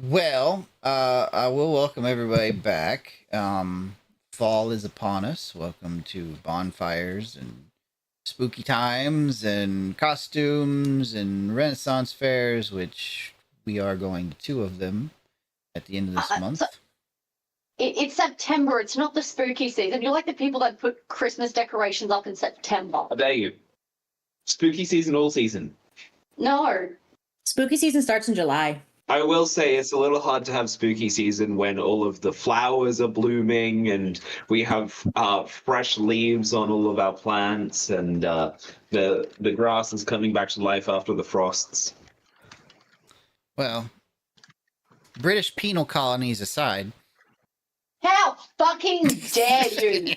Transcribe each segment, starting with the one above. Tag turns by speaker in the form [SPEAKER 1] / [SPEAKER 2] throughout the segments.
[SPEAKER 1] Well, I will welcome everybody back. Fall is upon us. Welcome to bonfires and spooky times and costumes and Renaissance fairs, which we are going to two of them at the end of this month.
[SPEAKER 2] It's September. It's not the spooky season. You're like the people that put Christmas decorations up in September.
[SPEAKER 3] How dare you? Spooky season, all season.
[SPEAKER 2] No.
[SPEAKER 4] Spooky season starts in July.
[SPEAKER 3] I will say it's a little hard to have spooky season when all of the flowers are blooming and we have fresh leaves on all of our plants and the grass is coming back to life after the frosts.
[SPEAKER 1] Well, British penal colonies aside.
[SPEAKER 2] How fucking dare you?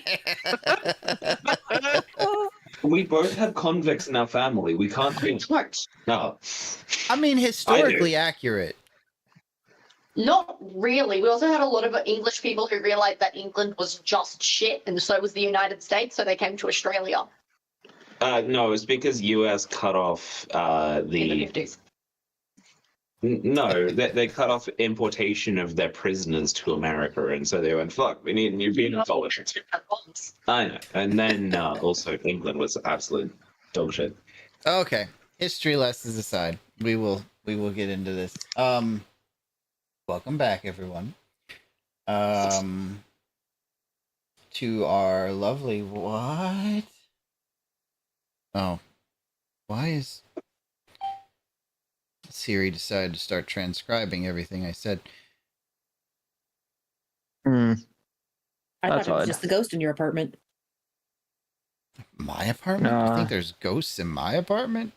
[SPEAKER 3] We both have convicts in our family. We can't be... No.
[SPEAKER 1] I mean, historically accurate.
[SPEAKER 2] Not really. We also had a lot of English people who realized that England was just shit, and so was the United States, so they came to Australia.
[SPEAKER 3] No, it's because US cut off
[SPEAKER 2] In the 50s.
[SPEAKER 3] No, they cut off importation of their prisoners to America, and so they went, fuck, we need a new penal colony. I know. And then also England was absolute dog shit.
[SPEAKER 1] Okay. History lessons aside. We will get into this. Welcome back, everyone. To our lovely what? Oh. Why is Siri decided to start transcribing everything I said?
[SPEAKER 4] I
[SPEAKER 5] That's
[SPEAKER 4] thought it was
[SPEAKER 5] odd.
[SPEAKER 4] just the ghost in your apartment.
[SPEAKER 1] My apartment? You think there's ghosts in my apartment?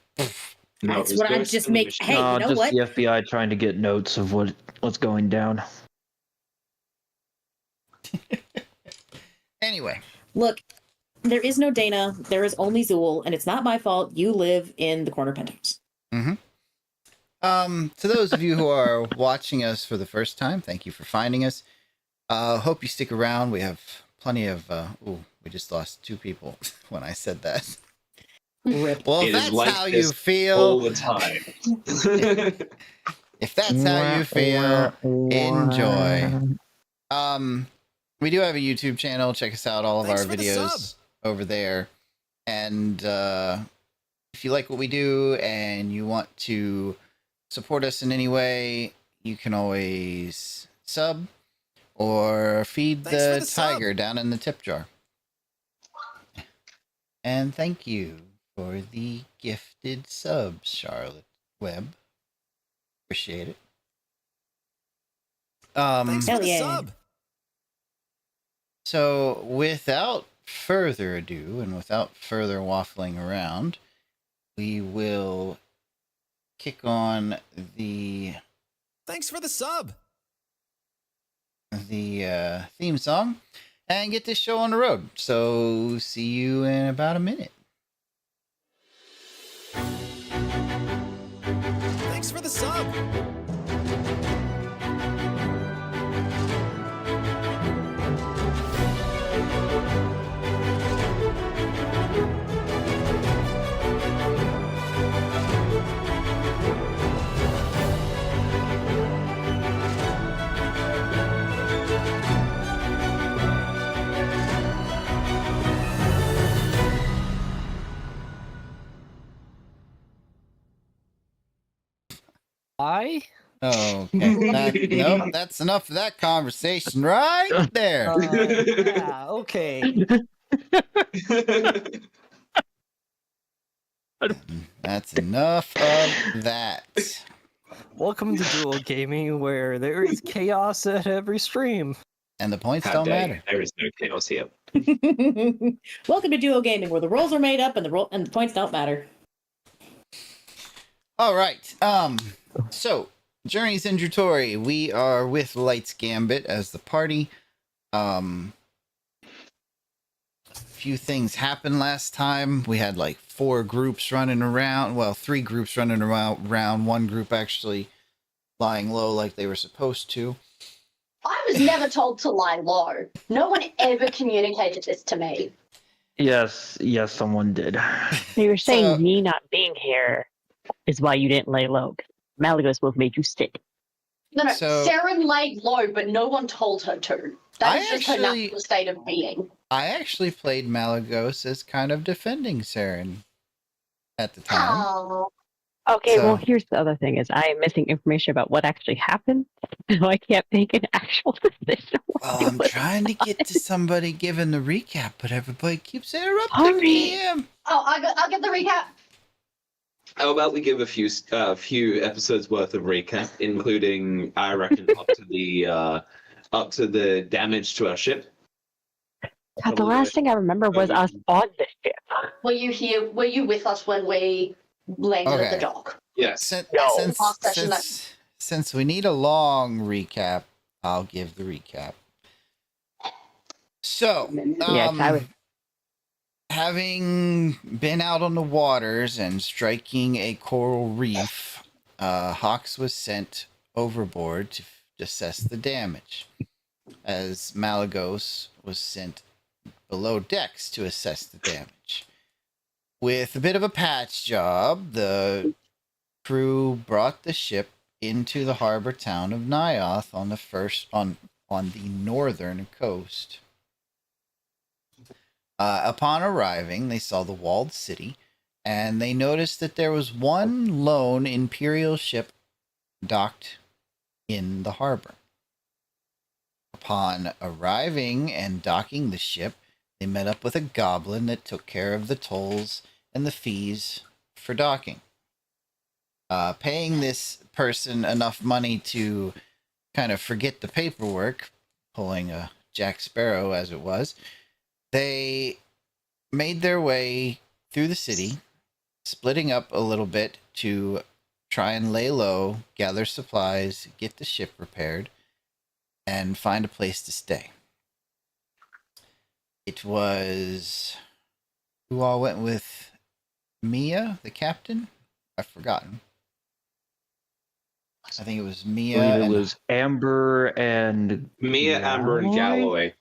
[SPEAKER 3] No,
[SPEAKER 4] That's what I'm just making. Hey, you know
[SPEAKER 5] just
[SPEAKER 4] what?
[SPEAKER 5] the FBI trying to get notes of what's going down.
[SPEAKER 1] Anyway.
[SPEAKER 4] Look, there is no Dana. There is only Zool, and it's not my fault. You live in the corner penthouse.
[SPEAKER 1] Mm-hmm. To those of you who are watching us for the first time, thank you for finding us. Hope you stick around. We have plenty of... we just lost 2 people when I said that.
[SPEAKER 4] Rip.
[SPEAKER 1] Well, if
[SPEAKER 3] It is
[SPEAKER 1] that's
[SPEAKER 3] like
[SPEAKER 1] how you
[SPEAKER 3] this
[SPEAKER 1] feel...
[SPEAKER 3] all the time.
[SPEAKER 1] If that's how you feel, enjoy. We do have a YouTube channel. Check us out, all of our videos over there. And if you like what we do and you want to support us in any way, you can always sub or feed the tiger down in the tip jar. And thank you for the gifted subs, Charlotte Webb. Appreciate it.
[SPEAKER 6] Thanks for
[SPEAKER 4] Hell
[SPEAKER 6] the
[SPEAKER 4] yeah.
[SPEAKER 6] sub.
[SPEAKER 1] So, without further ado and without further waffling around, we will kick on the
[SPEAKER 6] Thanks for the sub.
[SPEAKER 1] theme song and get this show on the road. So, see you in about a minute.
[SPEAKER 6] Thanks for the sub.
[SPEAKER 1] Okay. Nope, that's enough of that conversation right there.
[SPEAKER 6] Yeah, okay.
[SPEAKER 1] That's enough of that.
[SPEAKER 6] Welcome to Dual Gaming, where there is chaos at every stream.
[SPEAKER 1] And the points
[SPEAKER 3] How
[SPEAKER 1] don't
[SPEAKER 3] dare you.
[SPEAKER 1] matter.
[SPEAKER 3] There is no chaos here.
[SPEAKER 4] Welcome to Duo Gaming, where the roles are made up and the points don't matter.
[SPEAKER 1] All right. So Journeys in Djruthourhi. We are with Light's Gambit as the party. A few things happened last time. We had like 4 groups running around. Well, 3 groups running around. 1 group actually lying low like they were supposed to.
[SPEAKER 2] I was never told to lie low. No one ever communicated this to me.
[SPEAKER 5] Yes, someone did.
[SPEAKER 7] So you're saying
[SPEAKER 1] So-
[SPEAKER 7] me not being here is why you didn't lay low. Malagos both made you sit.
[SPEAKER 2] No,
[SPEAKER 1] So-
[SPEAKER 2] Seren laid low, but no one told her to. That
[SPEAKER 1] I
[SPEAKER 2] is just her
[SPEAKER 1] actually-
[SPEAKER 2] natural state of being.
[SPEAKER 1] I actually played Malagos as kind of defending Seren at the time.
[SPEAKER 2] Oh.
[SPEAKER 7] Okay, well,
[SPEAKER 1] So-
[SPEAKER 7] here's the other thing: is I am missing information about what actually happened, so I can't make an actual decision.
[SPEAKER 1] Well, I'm trying to get to somebody giving the recap, but everybody keeps interrupting me.
[SPEAKER 2] Oh, I'll get the recap.
[SPEAKER 3] How about we give a few episodes worth of recap, including, I reckon, up to the damage to our ship.
[SPEAKER 7] God, the last thing I remember was us on the ship.
[SPEAKER 2] Were you here? Were you with us when we landed at the
[SPEAKER 1] Okay.
[SPEAKER 2] dock?
[SPEAKER 3] Yes.
[SPEAKER 1] Since we need a long recap, I'll give the recap. So,
[SPEAKER 7] Yes, I would.
[SPEAKER 1] having been out on the waters and striking a coral reef, Hawks was sent overboard to assess the damage, as Malagos was sent below decks to assess the damage. With a bit of a patch job, the crew brought the ship into the harbor town of Nioth on the northern coast. Upon arriving, they saw the walled city, and they noticed that there was one lone Imperial ship docked in the harbor. Upon arriving and docking the ship, they met up with a goblin that took care of the tolls and the fees for docking. Paying this person enough money to kind of forget the paperwork, pulling a Jack Sparrow as it was, they made their way through the city, splitting up a little bit to try and lay low, gather supplies, get the ship repaired, and find a place to stay. It was... Who all went with Mia, the captain? I've forgotten. I think it was
[SPEAKER 5] I
[SPEAKER 1] Mia.
[SPEAKER 5] believe it
[SPEAKER 1] and-
[SPEAKER 5] was Amber and
[SPEAKER 3] Mia, Amber, and Galloway.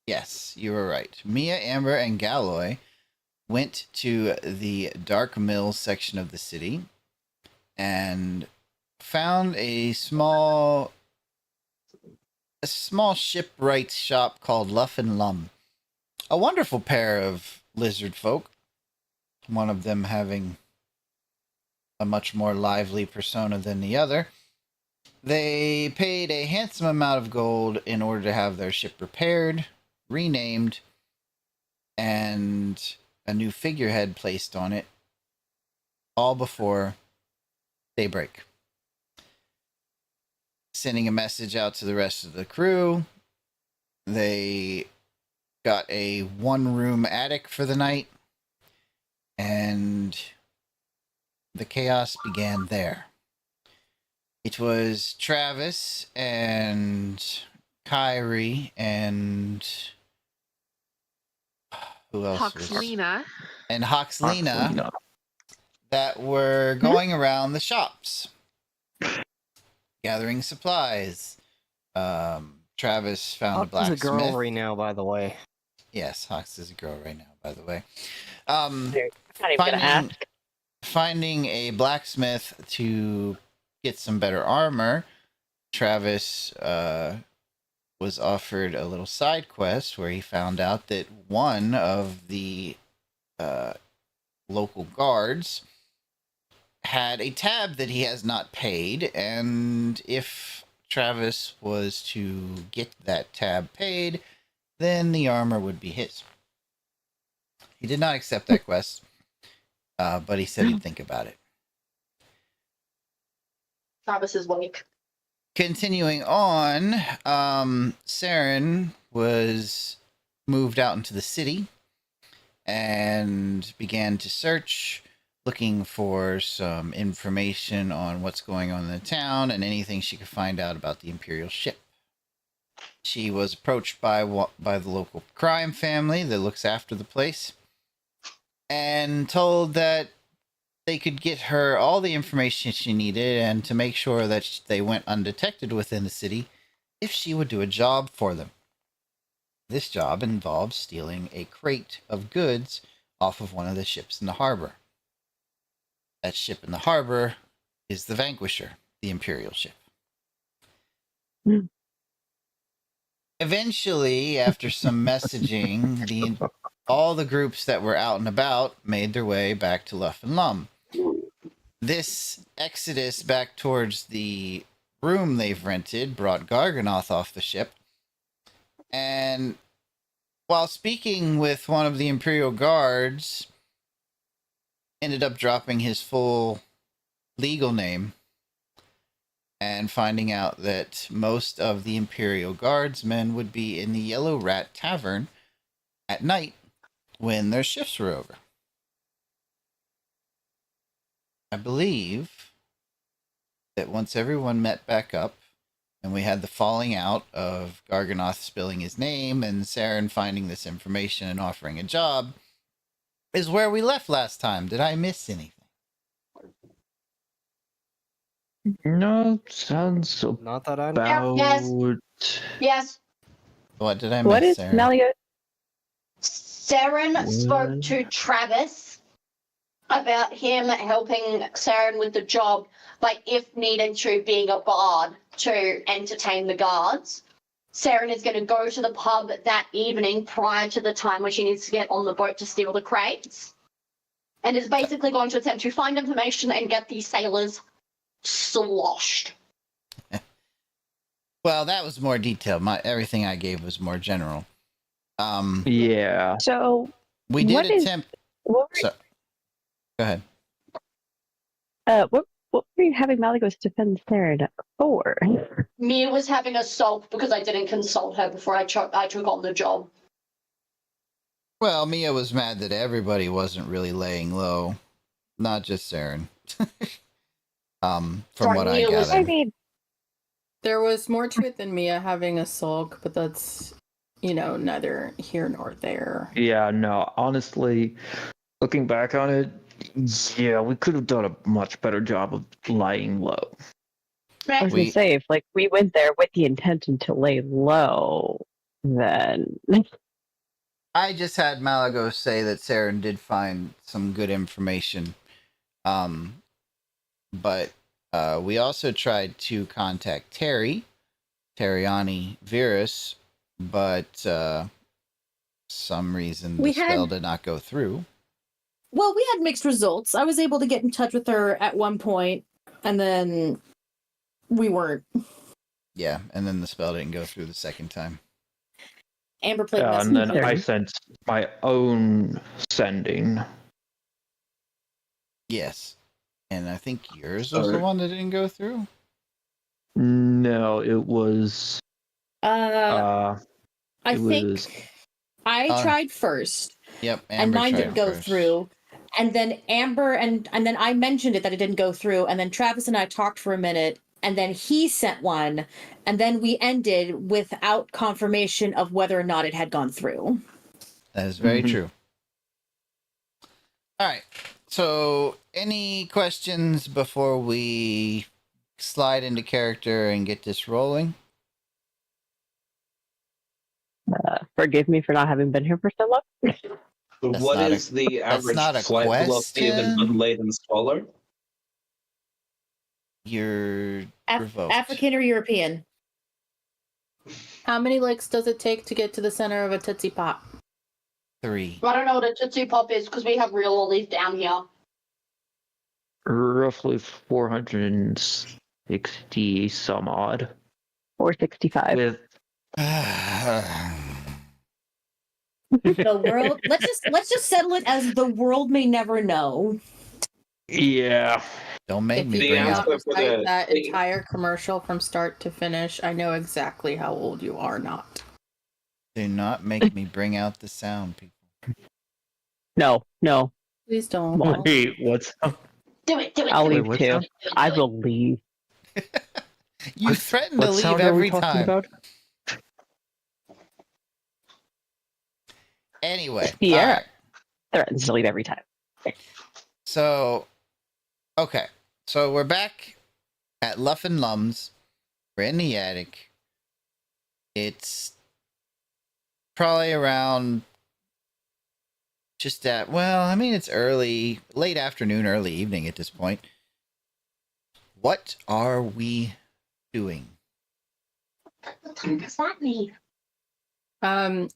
[SPEAKER 1] Yes, you were right. Mia, Amber, and Galloy went to the Dark Mills section of the city and found a small shipwright shop called Luff and Lum. A wonderful pair of lizard folk, one of them having a much more lively persona than the other. They paid a handsome amount of gold in order to have their ship repaired, renamed, and a new figurehead placed on it, all before daybreak. Sending a message out to the rest of the crew, they got a one-room attic for the night, and the chaos began there. It was Travis and Kyrie and who else was
[SPEAKER 8] Hoxlina.
[SPEAKER 1] and Hoxlina that were going around the shops gathering supplies. Travis found a
[SPEAKER 6] Hawk is a
[SPEAKER 1] blacksmith.
[SPEAKER 6] girl right now, by the way.
[SPEAKER 1] Yes, Hawks is a girl right now, by the way.
[SPEAKER 7] I'm not even gonna ask.
[SPEAKER 1] Finding a blacksmith to get some better armor, Travis was offered a little side quest where he found out that one of the local guards had a tab that he has not paid, and if Travis was to get that tab paid, then the armor would be his. He did not accept that quest, but he said he'd think about it.
[SPEAKER 2] Travis is weak.
[SPEAKER 1] Continuing on, Seren was moved out into the city and began to search, looking for some information on what's going on in the town and anything she could find out about the Imperial ship. She was approached by the local crime family that looks after the place and told that they could get her all the information she needed and to make sure that they went undetected within the city if she would do a job for them. This job involved stealing a crate of goods off of one of the ships in the harbor. That ship in the harbor is the Vanquisher, the Imperial ship. Eventually, after some messaging, all the groups that were out and about made their way back to Luff and Lum. This exodus back towards the room they've rented brought Garganoth off the ship. And while speaking with one of the Imperial guards, ended up dropping his full legal name and finding out that most of the Imperial Guardsmen would be in the Yellow Rat Tavern at night when their shifts were over. I believe that once everyone met back up and we had the falling out of Garganoth spilling his name and Seren finding this information and offering a job is where we left last time. Did I miss anything?
[SPEAKER 5] No, sounds
[SPEAKER 6] Not that I
[SPEAKER 5] about.
[SPEAKER 2] Yes.
[SPEAKER 1] What did I miss,
[SPEAKER 7] What is
[SPEAKER 1] Seren?
[SPEAKER 7] Malia?
[SPEAKER 2] Seren spoke to Travis about him helping Seren with the job, like if needed to, being a guard to entertain the guards. Seren is going to go to the pub that evening prior to the time when she needs to get on the boat to steal the crates, and is basically going to attempt to find information and get these sailors sloshed.
[SPEAKER 1] Well, that was more detailed. Everything I gave was more general.
[SPEAKER 5] Yeah.
[SPEAKER 7] So
[SPEAKER 1] We did
[SPEAKER 7] what is-
[SPEAKER 1] attempt.
[SPEAKER 7] what were,
[SPEAKER 1] So, go ahead.
[SPEAKER 7] what were you having Maligos defend Saren for?
[SPEAKER 2] Mia was having a sulk because I didn't consult her before I took on the job.
[SPEAKER 1] Well, Mia was mad that everybody wasn't really laying low, not just Seren. From
[SPEAKER 2] Sorry,
[SPEAKER 1] what I
[SPEAKER 2] Mia was-
[SPEAKER 1] gathered.
[SPEAKER 7] I mean,
[SPEAKER 8] There was more to it than Mia having a sulk, but that's, neither here nor there.
[SPEAKER 5] Yeah, no, honestly, looking back on it, yeah, we could have done a much better job of lying low.
[SPEAKER 7] I was
[SPEAKER 1] We-
[SPEAKER 7] gonna say, if like we went there with the intention to lay low, then
[SPEAKER 1] I just had Malagos say that Seren did find some good information. But we also tried to contact Terriani Virus, but some reason the
[SPEAKER 4] We
[SPEAKER 1] spell
[SPEAKER 4] had-
[SPEAKER 1] did not go through.
[SPEAKER 4] Well, we had mixed results. I was able to get in touch with her at one point, and then we weren't.
[SPEAKER 1] Yeah, and then the spell didn't go through the second time.
[SPEAKER 4] Amber played
[SPEAKER 5] And then
[SPEAKER 4] messenger.
[SPEAKER 5] I sent my own sending.
[SPEAKER 1] Yes. And I think yours was the one that didn't go through.
[SPEAKER 5] No, it was.
[SPEAKER 4] I
[SPEAKER 5] it
[SPEAKER 4] think
[SPEAKER 5] was-
[SPEAKER 4] I tried first,
[SPEAKER 1] Yep,
[SPEAKER 4] and
[SPEAKER 1] Amber
[SPEAKER 4] mine
[SPEAKER 1] tried
[SPEAKER 4] didn't go
[SPEAKER 1] first.
[SPEAKER 4] through. And then Amber and then I mentioned it that it didn't go through, and then Travis and I talked for a minute, and then he sent one, and then we ended without confirmation of whether or not it had gone through.
[SPEAKER 1] That is very
[SPEAKER 5] Mhm.
[SPEAKER 1] true. All right. So, any questions before we slide into character and get this rolling?
[SPEAKER 7] forgive me for not having been here for so long.
[SPEAKER 3] But
[SPEAKER 1] That's
[SPEAKER 3] what
[SPEAKER 1] not
[SPEAKER 3] is the
[SPEAKER 1] that's
[SPEAKER 3] average
[SPEAKER 1] not a
[SPEAKER 3] flight velocity of an
[SPEAKER 1] question.
[SPEAKER 3] unladen scholar?
[SPEAKER 1] You're revoked.
[SPEAKER 4] African or European?
[SPEAKER 8] How many licks does it take to get to the center of a Tootsie Pop?
[SPEAKER 1] 3.
[SPEAKER 2] I don't know what a Tootsie Pop is because we have real ollies down here.
[SPEAKER 5] Roughly 460 some odd.
[SPEAKER 7] 465.
[SPEAKER 5] With
[SPEAKER 4] The world. let's just settle it as the world may never know.
[SPEAKER 5] yeah,
[SPEAKER 1] Don't make
[SPEAKER 8] If
[SPEAKER 1] me
[SPEAKER 8] you
[SPEAKER 1] bring
[SPEAKER 3] answer
[SPEAKER 1] out.
[SPEAKER 8] want to
[SPEAKER 3] for
[SPEAKER 8] recite
[SPEAKER 3] the-
[SPEAKER 8] that entire commercial from start to finish, I know exactly how old you are not.
[SPEAKER 1] Do not make me bring out the sound, people.
[SPEAKER 7] No.
[SPEAKER 8] Please don't.
[SPEAKER 7] Come on.
[SPEAKER 5] wait, what's up?
[SPEAKER 2] Do it.
[SPEAKER 7] I'll
[SPEAKER 5] Wait,
[SPEAKER 7] leave
[SPEAKER 5] what's
[SPEAKER 7] too.
[SPEAKER 5] up?
[SPEAKER 7] I will leave.
[SPEAKER 1] You threaten to
[SPEAKER 5] What
[SPEAKER 1] leave
[SPEAKER 5] sound are we
[SPEAKER 1] every
[SPEAKER 5] talking
[SPEAKER 1] time.
[SPEAKER 5] about?
[SPEAKER 1] Anyway.
[SPEAKER 7] Yeah.
[SPEAKER 1] all right.
[SPEAKER 7] Threatens to leave every time.
[SPEAKER 1] So, okay. So we're back at Luff and Lum's. We're in the attic. It's probably around just at, well, I mean, it's early, late afternoon, early evening at this point. What are we doing?
[SPEAKER 2] What time does that mean?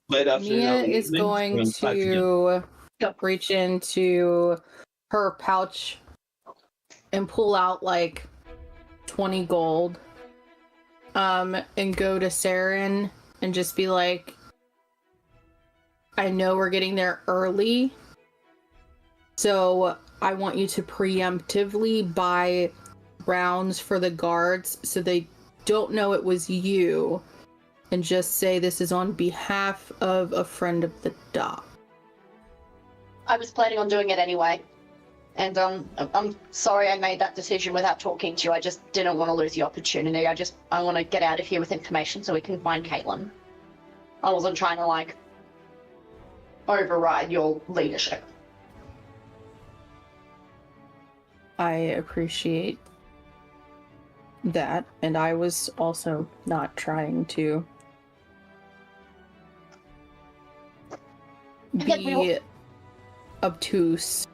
[SPEAKER 3] Late afternoon,
[SPEAKER 8] Mia
[SPEAKER 3] early
[SPEAKER 8] is
[SPEAKER 3] evening,
[SPEAKER 8] going
[SPEAKER 3] around 5 p.m.
[SPEAKER 8] to reach into her pouch and pull out like 20 gold. And go to Seren and just be like, I know we're getting there early, so I want you to preemptively buy rounds for the guards so they don't know it was you, and just say this is on behalf of a friend of the dock.
[SPEAKER 2] I was planning on doing it anyway. And I'm sorry I made that decision without talking to you. I just didn't want to lose the opportunity. I want to get out of here with information so we can find Caitlin. I wasn't trying to, like, override your leadership.
[SPEAKER 8] I appreciate that, and I was also not trying to be obtuse.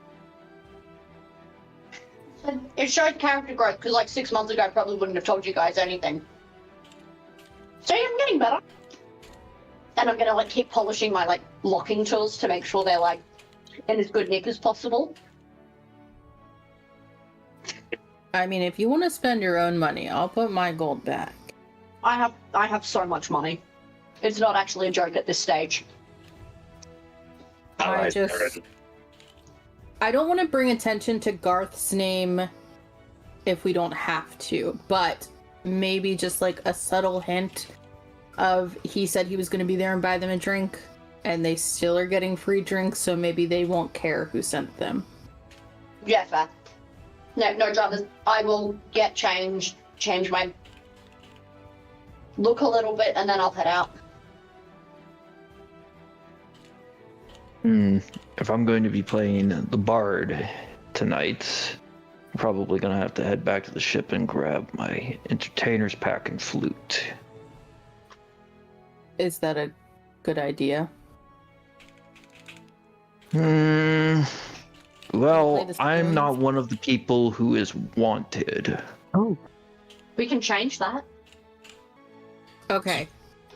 [SPEAKER 2] It showed character growth, because like 6 months ago I probably wouldn't have told you guys anything. So yeah, I'm getting better. And I'm gonna like keep polishing my like locking tools to make sure they're like in as good nick as possible.
[SPEAKER 8] I mean, if you want to spend your own money, I'll put my gold back.
[SPEAKER 2] I have so much money. It's not actually a joke at this stage.
[SPEAKER 8] I don't want to bring attention to Garth's name if we don't have to, but maybe just like a subtle hint of he said he was going to be there and buy them a drink, and they still are getting free drinks, so maybe they won't care who sent them.
[SPEAKER 2] Yeah, fair. No dramas. I will get change my look a little bit, and then I'll head out.
[SPEAKER 5] If I'm going to be playing the bard tonight, I'm probably going to have to head back to the ship and grab my entertainer's pack and flute.
[SPEAKER 8] Is that a good idea?
[SPEAKER 5] Well,
[SPEAKER 8] the
[SPEAKER 5] I'm
[SPEAKER 8] spoons?
[SPEAKER 5] not one of the people who is wanted.
[SPEAKER 7] Oh,
[SPEAKER 2] We can change that.
[SPEAKER 8] Okay.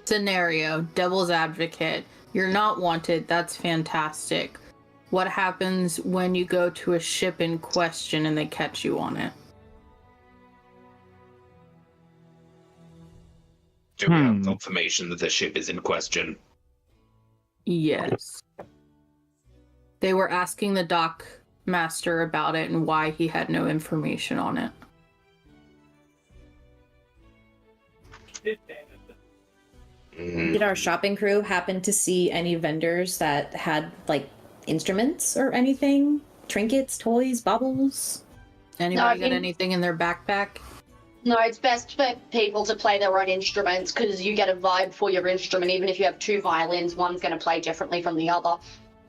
[SPEAKER 8] Scenario, devil's advocate. You're not wanted, that's fantastic. What happens when you go to a ship in question and they catch you on it?
[SPEAKER 3] Do we have confirmation that the ship is in question?
[SPEAKER 8] Yes. They were asking the dock master about it and why he had no information on it.
[SPEAKER 4] Did our shopping crew happen to see any vendors that had like instruments or anything? Trinkets, toys, baubles?
[SPEAKER 8] Anybody got
[SPEAKER 2] think-
[SPEAKER 8] anything in their backpack?
[SPEAKER 2] No, it's best for people to play their own instruments because you get a vibe for your instrument. Even if you have 2 violins, one's going to play differently from the other.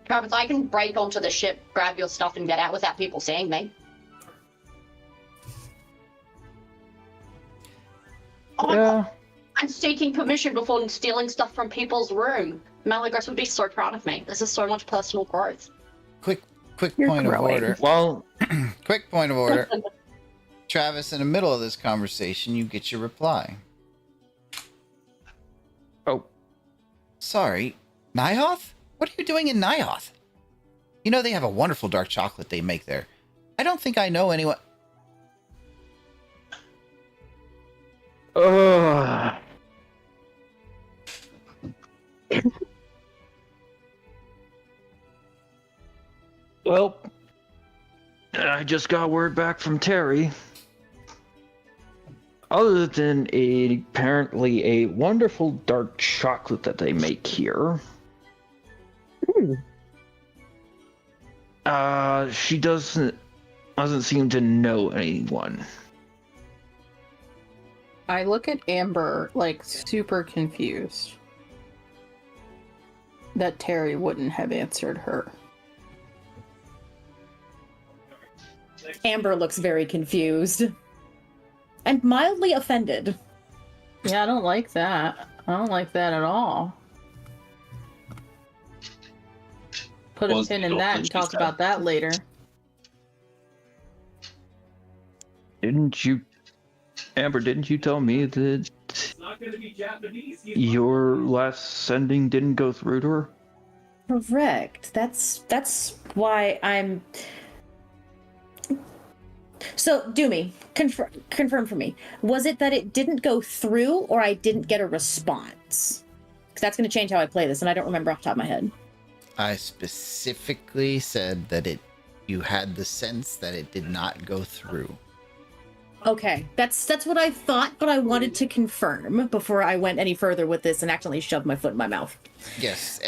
[SPEAKER 2] Travis, I can break onto the ship, grab your stuff, and get out without people seeing me. Oh my God, I'm seeking permission before stealing stuff from people's room. Malagros would be so proud of me. This is so much personal growth.
[SPEAKER 1] Quick
[SPEAKER 7] You're
[SPEAKER 1] point of
[SPEAKER 7] growing.
[SPEAKER 1] order.
[SPEAKER 5] Well,
[SPEAKER 1] Quick point of order. Travis, in the middle of this conversation, you get your reply.
[SPEAKER 5] oh,
[SPEAKER 1] Sorry, Nioth? What are you doing in Nioth? You know they have a wonderful dark chocolate they make there. I don't think I know anyone.
[SPEAKER 5] well, I just got word back from Terry. Other than apparently a wonderful dark chocolate that they make here, she doesn't seem to know anyone.
[SPEAKER 8] I look at Amber like super confused that Terry wouldn't have answered her.
[SPEAKER 4] Amber looks very confused. And mildly offended.
[SPEAKER 8] Yeah, I don't like that. I don't like that at all. Put a
[SPEAKER 3] Was
[SPEAKER 8] pin
[SPEAKER 3] the
[SPEAKER 8] in that
[SPEAKER 3] dolphin
[SPEAKER 8] and
[SPEAKER 3] she
[SPEAKER 8] talk
[SPEAKER 3] said?
[SPEAKER 8] about that later.
[SPEAKER 5] Amber, didn't you tell me that Your last sending didn't go through to her?
[SPEAKER 4] Correct. That's why I'm. So, Dumey, confirm for me. Was it that it didn't go through, or I didn't get a response? Because that's going to change how I play this, and I don't remember off the top of my head.
[SPEAKER 1] I specifically said that you had the sense that it did not go through.
[SPEAKER 4] Okay, that's what I thought, but I wanted to confirm before I went any further with this and accidentally shoved my foot in my mouth.
[SPEAKER 1] Yes,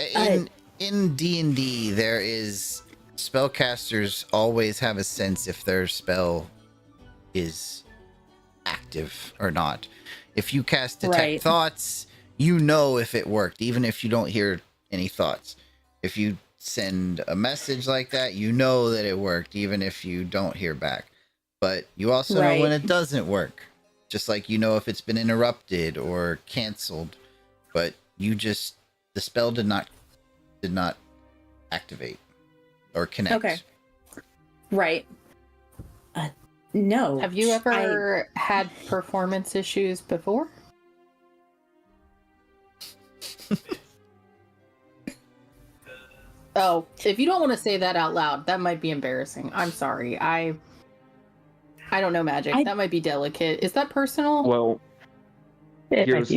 [SPEAKER 1] in D&D, there is spellcasters always have a sense if their spell is active or not. If you cast Detect Thoughts, you know if it worked, even if you don't hear any thoughts. If you send a message like that, you know that it worked, even if you don't hear back. But you also know when it doesn't work. Just like you know if it's been interrupted or canceled. But the spell did not activate or connect.
[SPEAKER 4] Okay. Right. No.
[SPEAKER 8] Have you ever had performance issues before? Oh, if you don't want to say that out loud, that might be embarrassing. I'm sorry. I don't know magic. That might be delicate. Is that personal?
[SPEAKER 5] Well, here's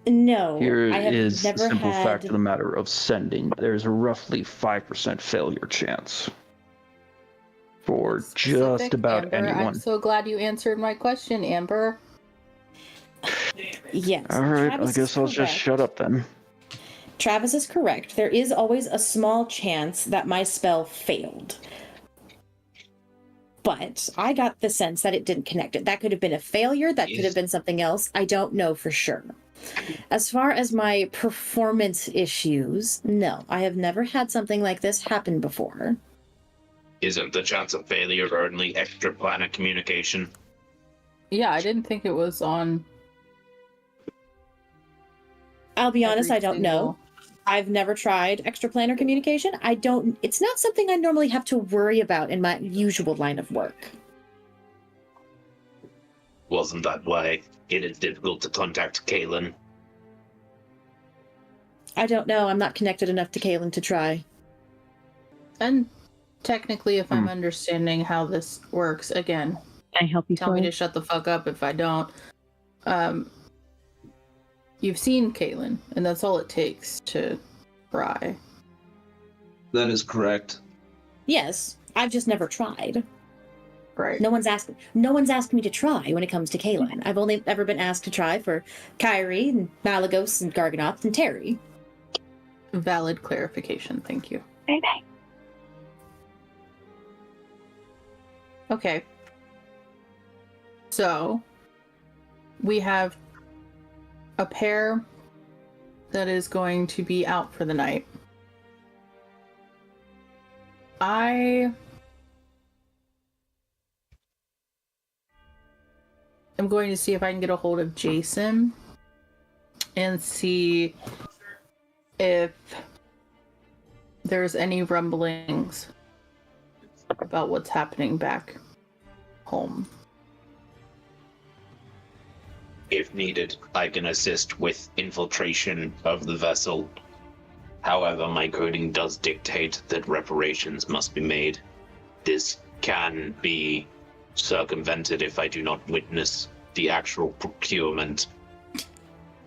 [SPEAKER 4] No.
[SPEAKER 5] Here
[SPEAKER 4] I have
[SPEAKER 5] is the
[SPEAKER 4] never
[SPEAKER 5] simple
[SPEAKER 4] had...
[SPEAKER 5] fact of the matter of sending. There's a roughly 5% failure chance for just about
[SPEAKER 8] Amber,
[SPEAKER 5] anyone.
[SPEAKER 8] I'm so glad you answered my question, Amber.
[SPEAKER 4] Yes.
[SPEAKER 5] All right,
[SPEAKER 4] Travis
[SPEAKER 5] I guess I'll just shut up then.
[SPEAKER 4] Travis is correct. There is always a small chance that my spell failed. But I got the sense that it didn't connect it. That could have been a failure. That could have been something else. I don't know for sure. As far as my performance issues, no. I have never had something like this happen before.
[SPEAKER 3] Isn't the chance of failure only extra-planar communication?
[SPEAKER 8] Yeah, I didn't think it was on...
[SPEAKER 4] I'll be honest, I don't know. I've never tried extraplanar communication. It's not something I normally have to worry about in my usual line of work.
[SPEAKER 3] Wasn't that why it is difficult to contact Kaylin?
[SPEAKER 4] I don't know. I'm not connected enough to Kaylin to try.
[SPEAKER 8] And technically, if I'm understanding how this works, again,
[SPEAKER 7] can I help you?
[SPEAKER 8] Tell me to shut the fuck up if I don't. You've seen Kaylin, and that's all it takes to try.
[SPEAKER 3] That is correct.
[SPEAKER 4] Yes, I've just never tried.
[SPEAKER 8] Right.
[SPEAKER 4] No one's asked me to try when it comes to Kaylin. I've only ever been asked to try for Kyrie and Malagos and Garganoth and Terry.
[SPEAKER 8] Valid clarification, thank you.
[SPEAKER 7] Bye-bye.
[SPEAKER 8] Okay. So, we have a pair that is going to be out for the night. I am going to see if I can get a hold of Jason and see if there's any rumblings about what's happening back home.
[SPEAKER 3] If needed, I can assist with infiltration of the vessel. However, my coding does dictate that reparations must be made. This can be circumvented if I do not witness the actual procurement.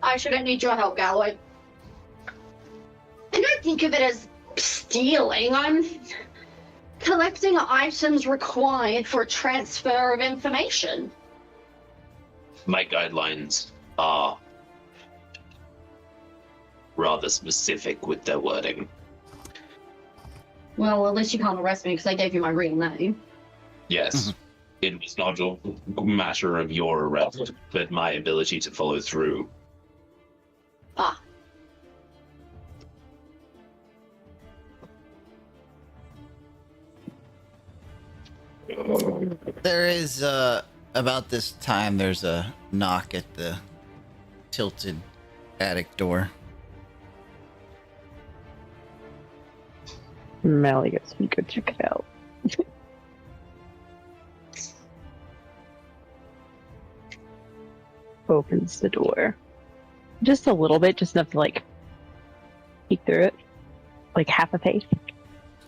[SPEAKER 2] I shouldn't need your help, Galloway. I don't think of it as stealing. I'm collecting items required for transfer of information.
[SPEAKER 3] My guidelines are rather specific with their wording.
[SPEAKER 2] Well, at least you can't arrest me because I gave you my real name.
[SPEAKER 3] Yes, it was not a matter of your arrest, but my ability to follow through.
[SPEAKER 2] Ah.
[SPEAKER 1] There is, about this time, there's a knock at the tilted attic door.
[SPEAKER 7] Malagos, you go check it out. opens the door. Just a little bit, just enough to like peek through it. Like half a face.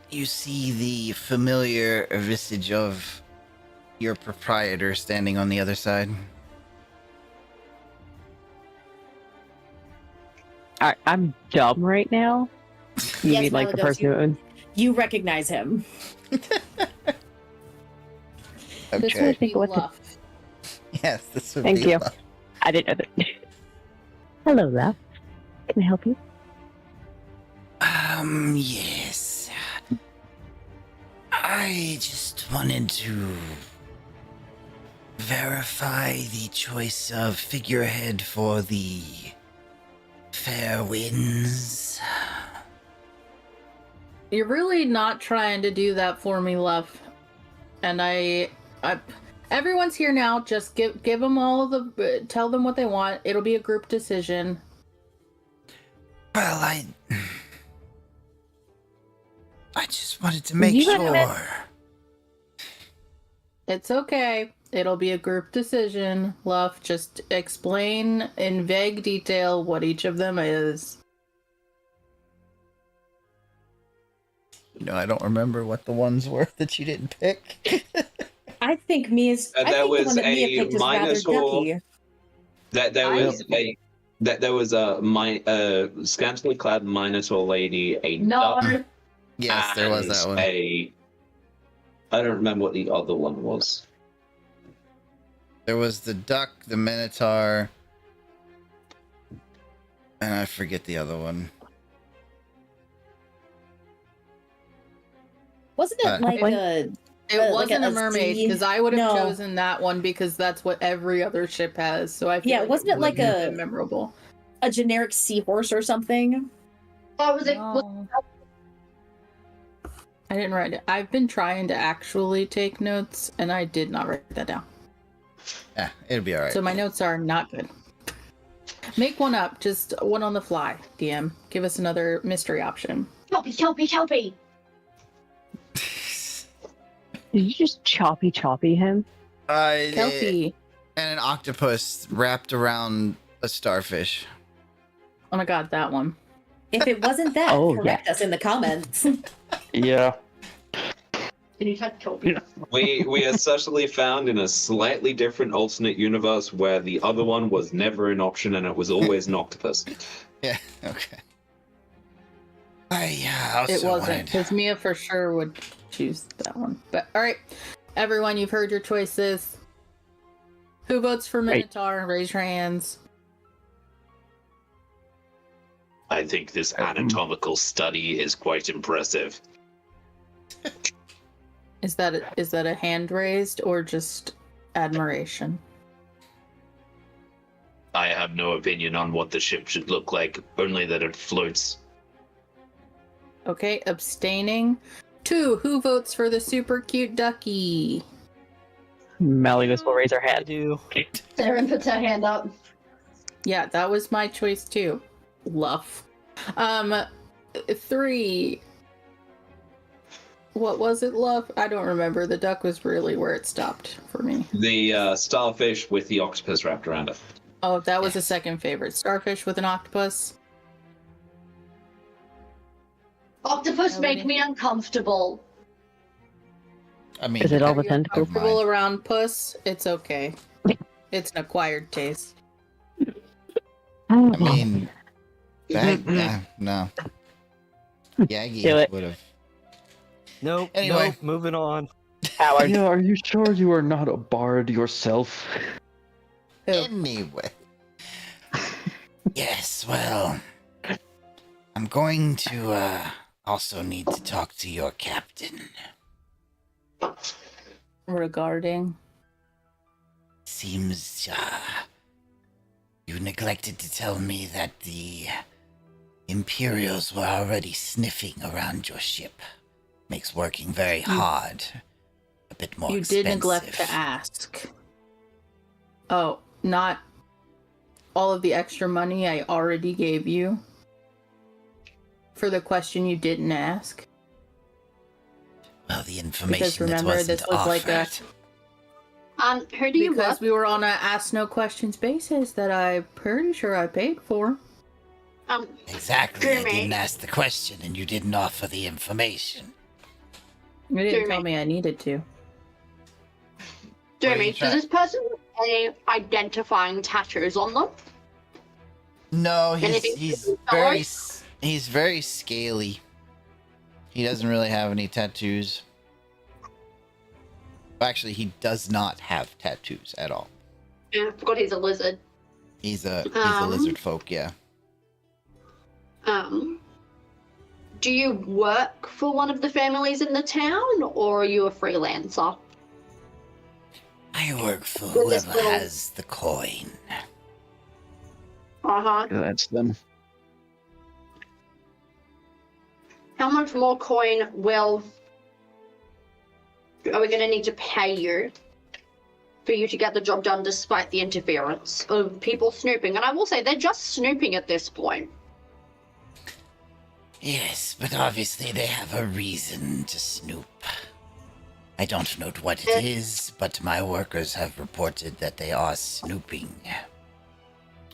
[SPEAKER 1] You see the familiar visage of your proprietor standing on the other side.
[SPEAKER 7] Alright, I'm dumb right now. You
[SPEAKER 4] Yes,
[SPEAKER 7] mean like the
[SPEAKER 4] Malados,
[SPEAKER 7] person who owns.
[SPEAKER 4] You recognize him.
[SPEAKER 8] This
[SPEAKER 1] Okay.
[SPEAKER 8] would be
[SPEAKER 7] What the-
[SPEAKER 8] Luff.
[SPEAKER 1] Yes, this would
[SPEAKER 7] Thank
[SPEAKER 1] be
[SPEAKER 7] you.
[SPEAKER 1] Luff.
[SPEAKER 7] I didn't know that. Hello, Luff. Can I help you?
[SPEAKER 1] Yes. I just wanted to verify the choice of figurehead for the Fair Winds.
[SPEAKER 8] You're really not trying to do that for me, Luff. And I everyone's here now. Just give them all of the. Tell them what they want. It'll be a group decision.
[SPEAKER 1] Well, I just wanted to make
[SPEAKER 7] You
[SPEAKER 1] sure.
[SPEAKER 7] haven't-
[SPEAKER 8] It's okay. It'll be a group decision. Luff, just explain in vague detail what each of them is.
[SPEAKER 1] No, I don't remember what the ones were that you didn't pick.
[SPEAKER 4] I think Mia's. I
[SPEAKER 3] There
[SPEAKER 4] think the
[SPEAKER 3] was
[SPEAKER 4] one that Mia
[SPEAKER 3] a
[SPEAKER 4] picked is rather
[SPEAKER 3] Minotaur.
[SPEAKER 4] ducky.
[SPEAKER 3] There was a scantily clad Minotaur lady, a
[SPEAKER 2] No.
[SPEAKER 3] duck,
[SPEAKER 1] Yes, there was
[SPEAKER 3] and
[SPEAKER 1] that one.
[SPEAKER 3] I don't remember what the other one was.
[SPEAKER 1] There was the duck, the minotaur, and I forget the other one.
[SPEAKER 4] Wasn't it like
[SPEAKER 7] What?
[SPEAKER 4] a?
[SPEAKER 8] It
[SPEAKER 4] like
[SPEAKER 8] wasn't a mermaid
[SPEAKER 4] sea-
[SPEAKER 8] because I would have
[SPEAKER 4] No.
[SPEAKER 8] chosen that one because that's what every other ship has. So I feel
[SPEAKER 4] Yeah,
[SPEAKER 8] like
[SPEAKER 4] wasn't it like
[SPEAKER 8] wouldn't have
[SPEAKER 4] a-
[SPEAKER 8] been memorable?
[SPEAKER 4] a generic seahorse or something?
[SPEAKER 2] Oh, was it?
[SPEAKER 8] No. I didn't write it. I've been trying to actually take notes, and I did not write that down.
[SPEAKER 1] Yeah, it'll be alright.
[SPEAKER 8] So my notes are not good. Make one up, just one on the fly. DM, give us another mystery option.
[SPEAKER 2] Choppy.
[SPEAKER 7] Did you just choppy him?
[SPEAKER 8] Kelpie.
[SPEAKER 1] And an octopus wrapped around a starfish.
[SPEAKER 8] Oh my god, that one.
[SPEAKER 4] If it wasn't that,
[SPEAKER 7] Oh,
[SPEAKER 4] correct us in the comments.
[SPEAKER 5] Yeah.
[SPEAKER 2] You had Choppy.
[SPEAKER 3] We are certainly found in a slightly different alternate universe where the other one was never an option and it was always an octopus.
[SPEAKER 1] Yeah, okay. I also
[SPEAKER 8] It wasn't,
[SPEAKER 1] wanted...
[SPEAKER 8] because Mia for sure would choose that one. But alright, everyone, you've heard your choices. Who votes for Minotaur? Raise your hands.
[SPEAKER 3] I think this anatomical study is quite impressive.
[SPEAKER 8] Is that a hand raised or just admiration?
[SPEAKER 3] I have no opinion on what the ship should look like, only that it floats.
[SPEAKER 8] Okay, abstaining. 2, who votes for the super cute ducky?
[SPEAKER 7] Malleus will raise her
[SPEAKER 6] I
[SPEAKER 7] hand.
[SPEAKER 6] do.
[SPEAKER 2] Seren puts her hand up.
[SPEAKER 8] Yeah, that was my choice too. Luff. 3. What was it, Luff? I don't remember. The duck was really where it stopped for me.
[SPEAKER 3] The starfish with the octopus wrapped around it.
[SPEAKER 8] Oh, that was a second favorite. Starfish with an octopus.
[SPEAKER 2] Octopus make me uncomfortable.
[SPEAKER 1] I mean,
[SPEAKER 7] Is it all
[SPEAKER 8] Are
[SPEAKER 7] the
[SPEAKER 8] you
[SPEAKER 7] tentacles?
[SPEAKER 8] uncomfortable around puss? It's okay. It's an acquired taste.
[SPEAKER 1] I mean, that, no.
[SPEAKER 7] Do
[SPEAKER 1] Yagi
[SPEAKER 7] it.
[SPEAKER 1] would have.
[SPEAKER 6] Nope.
[SPEAKER 1] Anyway.
[SPEAKER 6] Nope. Moving on.
[SPEAKER 7] Howard.
[SPEAKER 5] Yeah, are you sure you are not a bard yourself?
[SPEAKER 8] Who?
[SPEAKER 1] Anyway. Yes, well, I'm going to also need to talk to your captain.
[SPEAKER 8] Regarding.
[SPEAKER 1] Seems you neglected to tell me that the Imperials were already sniffing around your ship. Makes working very hard. A bit more
[SPEAKER 8] You
[SPEAKER 1] expensive.
[SPEAKER 8] did neglect to ask. Oh, not all of the extra money I already gave you for the question you didn't ask?
[SPEAKER 1] Well, the information
[SPEAKER 8] Because remember,
[SPEAKER 1] that wasn't
[SPEAKER 8] this was like a-
[SPEAKER 1] offered.
[SPEAKER 2] Who do you
[SPEAKER 8] Because
[SPEAKER 2] work?
[SPEAKER 8] we were on a ask no questions basis that I'm pretty sure I paid for.
[SPEAKER 1] Exactly. I
[SPEAKER 2] Dumey.
[SPEAKER 1] didn't ask the question, and you didn't offer the information.
[SPEAKER 8] You didn't tell
[SPEAKER 2] Dumey.
[SPEAKER 8] me I needed to.
[SPEAKER 1] What are you
[SPEAKER 2] Dumey,
[SPEAKER 1] trying-
[SPEAKER 2] does this person have any identifying tattoos on them?
[SPEAKER 1] No,
[SPEAKER 2] Anything
[SPEAKER 1] he's very scaly. He doesn't really have any tattoos. Actually, he does not have tattoos at all.
[SPEAKER 2] Yeah, I forgot he's a lizard.
[SPEAKER 1] He's a
[SPEAKER 2] Um,
[SPEAKER 1] lizard folk, yeah.
[SPEAKER 2] Do you work for one of the families in the town, or are you a freelancer?
[SPEAKER 1] I work for
[SPEAKER 2] With this
[SPEAKER 1] whoever
[SPEAKER 2] little-
[SPEAKER 1] has the coin.
[SPEAKER 2] Uh-huh.
[SPEAKER 5] That's them.
[SPEAKER 2] How much more coin are we going to need to pay you for you to get the job done despite the interference of people snooping? And I will say, they're just snooping at this point.
[SPEAKER 1] Yes, but obviously they have a reason to snoop. I don't know what it is, but my workers have reported that they are snooping.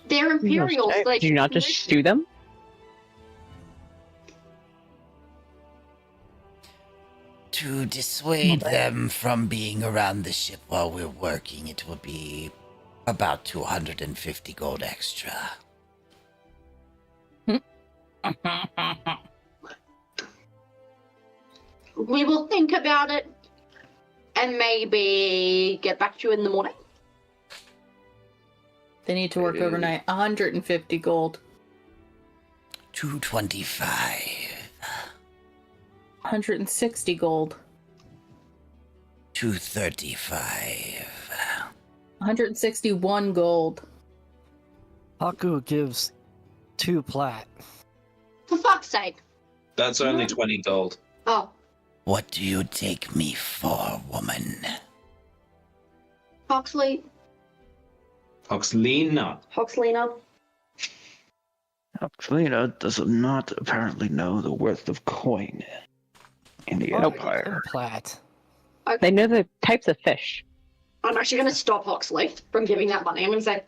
[SPEAKER 2] They're Imperials. They
[SPEAKER 7] Do you not just
[SPEAKER 2] snoop.
[SPEAKER 7] sue them?
[SPEAKER 1] To dissuade them from being around the ship while we're working, it will be about 250 gold extra.
[SPEAKER 2] We will think about it and maybe get back to you in the morning.
[SPEAKER 8] They need to work overnight. 150 gold.
[SPEAKER 1] 225.
[SPEAKER 8] 160 gold.
[SPEAKER 1] 235.
[SPEAKER 8] 161 gold.
[SPEAKER 6] Haku gives 2 plat.
[SPEAKER 2] For fuck's sake.
[SPEAKER 3] That's only 20 gold.
[SPEAKER 2] Oh,
[SPEAKER 1] What do you take me for, woman?
[SPEAKER 2] Hoxley.
[SPEAKER 3] Oxlina.
[SPEAKER 2] Hoxlina.
[SPEAKER 5] Oxlina does not apparently know the worth of coin in the Empire.
[SPEAKER 6] Plat.
[SPEAKER 7] They know the types of fish.
[SPEAKER 2] I'm actually going to stop Hoxley from giving that money. I'm going to say,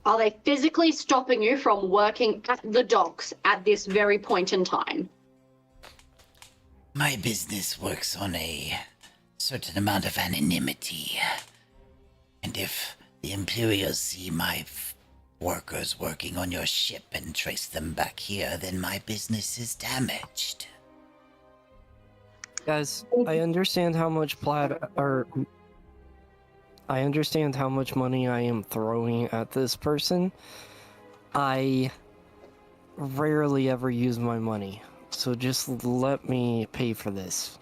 [SPEAKER 2] are they physically stopping you from working at the docks at this very point in time?
[SPEAKER 1] My business works on a certain amount of anonymity. And if the Imperials see my workers working on your ship and trace them back here, then my business is damaged.
[SPEAKER 6] Guys, I understand how much I understand how much money I am throwing at this person. I rarely ever use my money, so just let me pay for this.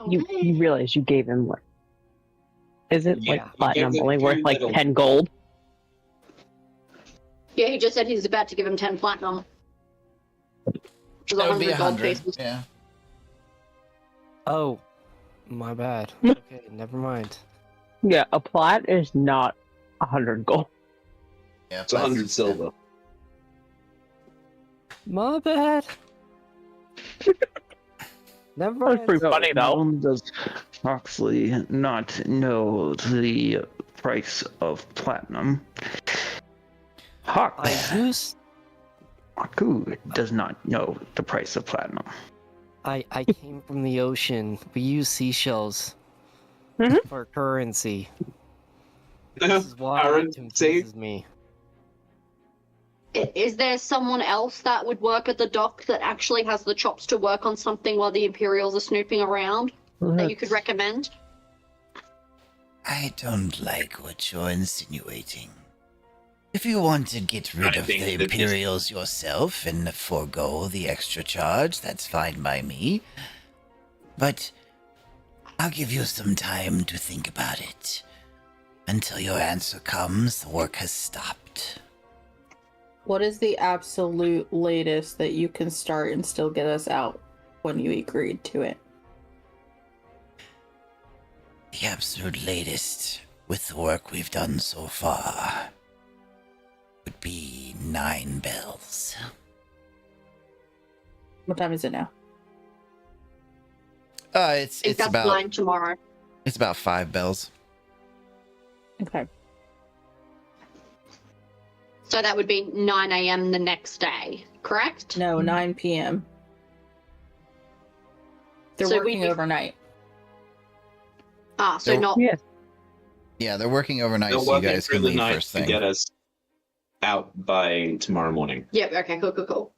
[SPEAKER 7] You realize you gave him what? Is it
[SPEAKER 6] Yeah,
[SPEAKER 7] like
[SPEAKER 3] you
[SPEAKER 7] platinum
[SPEAKER 3] gave him
[SPEAKER 7] only worth
[SPEAKER 3] two
[SPEAKER 7] like
[SPEAKER 3] little-
[SPEAKER 7] 10 gold?
[SPEAKER 2] Yeah, he just said he's about to give him 10 platinum. Which is
[SPEAKER 1] That would be
[SPEAKER 2] 100 gold
[SPEAKER 1] 100.
[SPEAKER 2] pieces.
[SPEAKER 1] Yeah.
[SPEAKER 6] Oh, my bad. Okay, never mind.
[SPEAKER 7] Yeah, a plat is not 100 gold.
[SPEAKER 1] Yeah,
[SPEAKER 3] It's 100 silver.
[SPEAKER 6] My bad. Never
[SPEAKER 7] That was
[SPEAKER 6] mind.
[SPEAKER 7] pretty funny though.
[SPEAKER 5] Does Oxley not know the price of platinum? Hawk.
[SPEAKER 6] I use
[SPEAKER 5] Haku does not know the price of platinum.
[SPEAKER 6] I came from the ocean. We use seashells
[SPEAKER 7] Mhm.
[SPEAKER 6] for currency. This is why it
[SPEAKER 3] Currency?
[SPEAKER 6] confuses me.
[SPEAKER 2] Is there someone else that would work at the dock that actually has the chops to work on something while the Imperials are snooping around that you could recommend?
[SPEAKER 1] I don't like what you're insinuating. If you want to get rid
[SPEAKER 3] I
[SPEAKER 1] of
[SPEAKER 3] think
[SPEAKER 1] the
[SPEAKER 3] that this-
[SPEAKER 1] Imperials yourself and forego the extra charge, that's fine by me. But I'll give you some time to think about it. Until your answer comes, the work has stopped.
[SPEAKER 8] What is the absolute latest that you can start and still get us out when you agreed to it?
[SPEAKER 1] The absolute latest, with the work we've done so far, would be 9 bells.
[SPEAKER 8] What time is it now?
[SPEAKER 1] It's
[SPEAKER 2] I think that's
[SPEAKER 1] about
[SPEAKER 2] 9 tomorrow.
[SPEAKER 1] it's about 5 bells.
[SPEAKER 7] Okay.
[SPEAKER 2] So that would be 9 a.m. the next day, correct?
[SPEAKER 8] No, 9 p.m. They're
[SPEAKER 2] So
[SPEAKER 8] working overnight.
[SPEAKER 2] So
[SPEAKER 1] They're-
[SPEAKER 2] not.
[SPEAKER 7] Yeah.
[SPEAKER 1] Yeah, they're working overnight,
[SPEAKER 3] They're
[SPEAKER 1] so you
[SPEAKER 3] working
[SPEAKER 1] guys
[SPEAKER 3] through
[SPEAKER 1] can
[SPEAKER 3] the
[SPEAKER 1] leave
[SPEAKER 3] night
[SPEAKER 1] first
[SPEAKER 3] to
[SPEAKER 1] thing.
[SPEAKER 3] get us out by tomorrow morning.
[SPEAKER 2] Yep. Okay. Cool.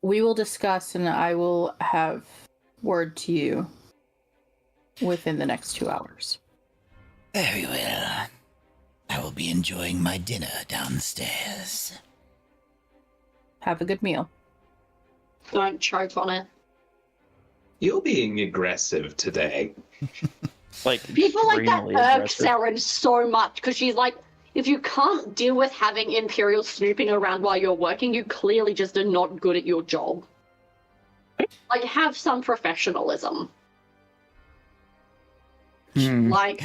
[SPEAKER 8] We will discuss, and I will have word to you within the next 2 hours.
[SPEAKER 1] Very well. I will be enjoying my dinner downstairs.
[SPEAKER 8] Have a good meal.
[SPEAKER 2] Don't choke on it.
[SPEAKER 3] You're being aggressive today.
[SPEAKER 5] Like
[SPEAKER 2] People like that
[SPEAKER 5] extremely
[SPEAKER 2] irk
[SPEAKER 5] aggressive.
[SPEAKER 2] Seren so much because she's like, if you can't deal with having Imperials snooping around while you're working, you clearly just are not good at your job. Like, have some professionalism. Like,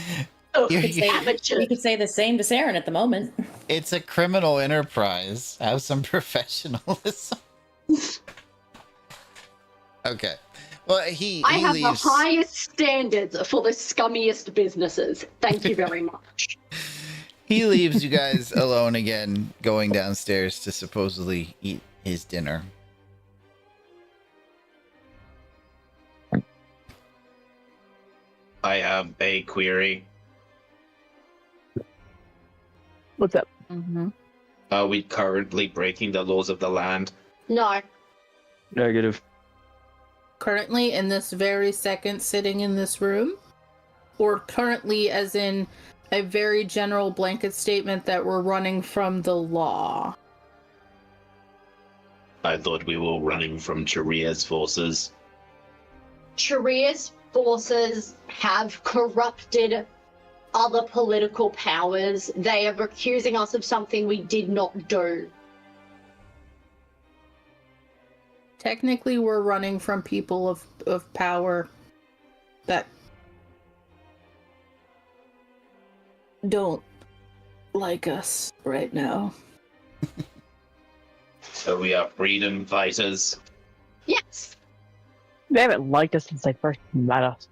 [SPEAKER 2] ugh,
[SPEAKER 1] You-
[SPEAKER 2] it's
[SPEAKER 1] you-
[SPEAKER 2] amateur.
[SPEAKER 4] We could say the same to Saren at the moment.
[SPEAKER 1] It's a criminal enterprise. Have some professionalism. Okay. Well, he
[SPEAKER 2] I have
[SPEAKER 1] leaves.
[SPEAKER 2] the highest standards for the scummiest businesses. Thank you very much.
[SPEAKER 1] He leaves you guys alone again, going downstairs to supposedly eat his dinner.
[SPEAKER 3] I have a query.
[SPEAKER 7] What's up?
[SPEAKER 8] Mm-hmm.
[SPEAKER 3] Are we currently breaking the laws of the land?
[SPEAKER 2] No.
[SPEAKER 5] Negative.
[SPEAKER 8] Currently, in this very second, sitting in this room, or currently, as in a very general blanket statement that we're running from the law.
[SPEAKER 3] I thought we were running from Charia's forces.
[SPEAKER 2] Sharia's forces have corrupted other political powers. They are accusing us of something we did not do.
[SPEAKER 8] Technically, we're running from people of power that don't like us right now.
[SPEAKER 3] So we are freedom fighters.
[SPEAKER 2] Yes.
[SPEAKER 7] They haven't liked us since they first met us.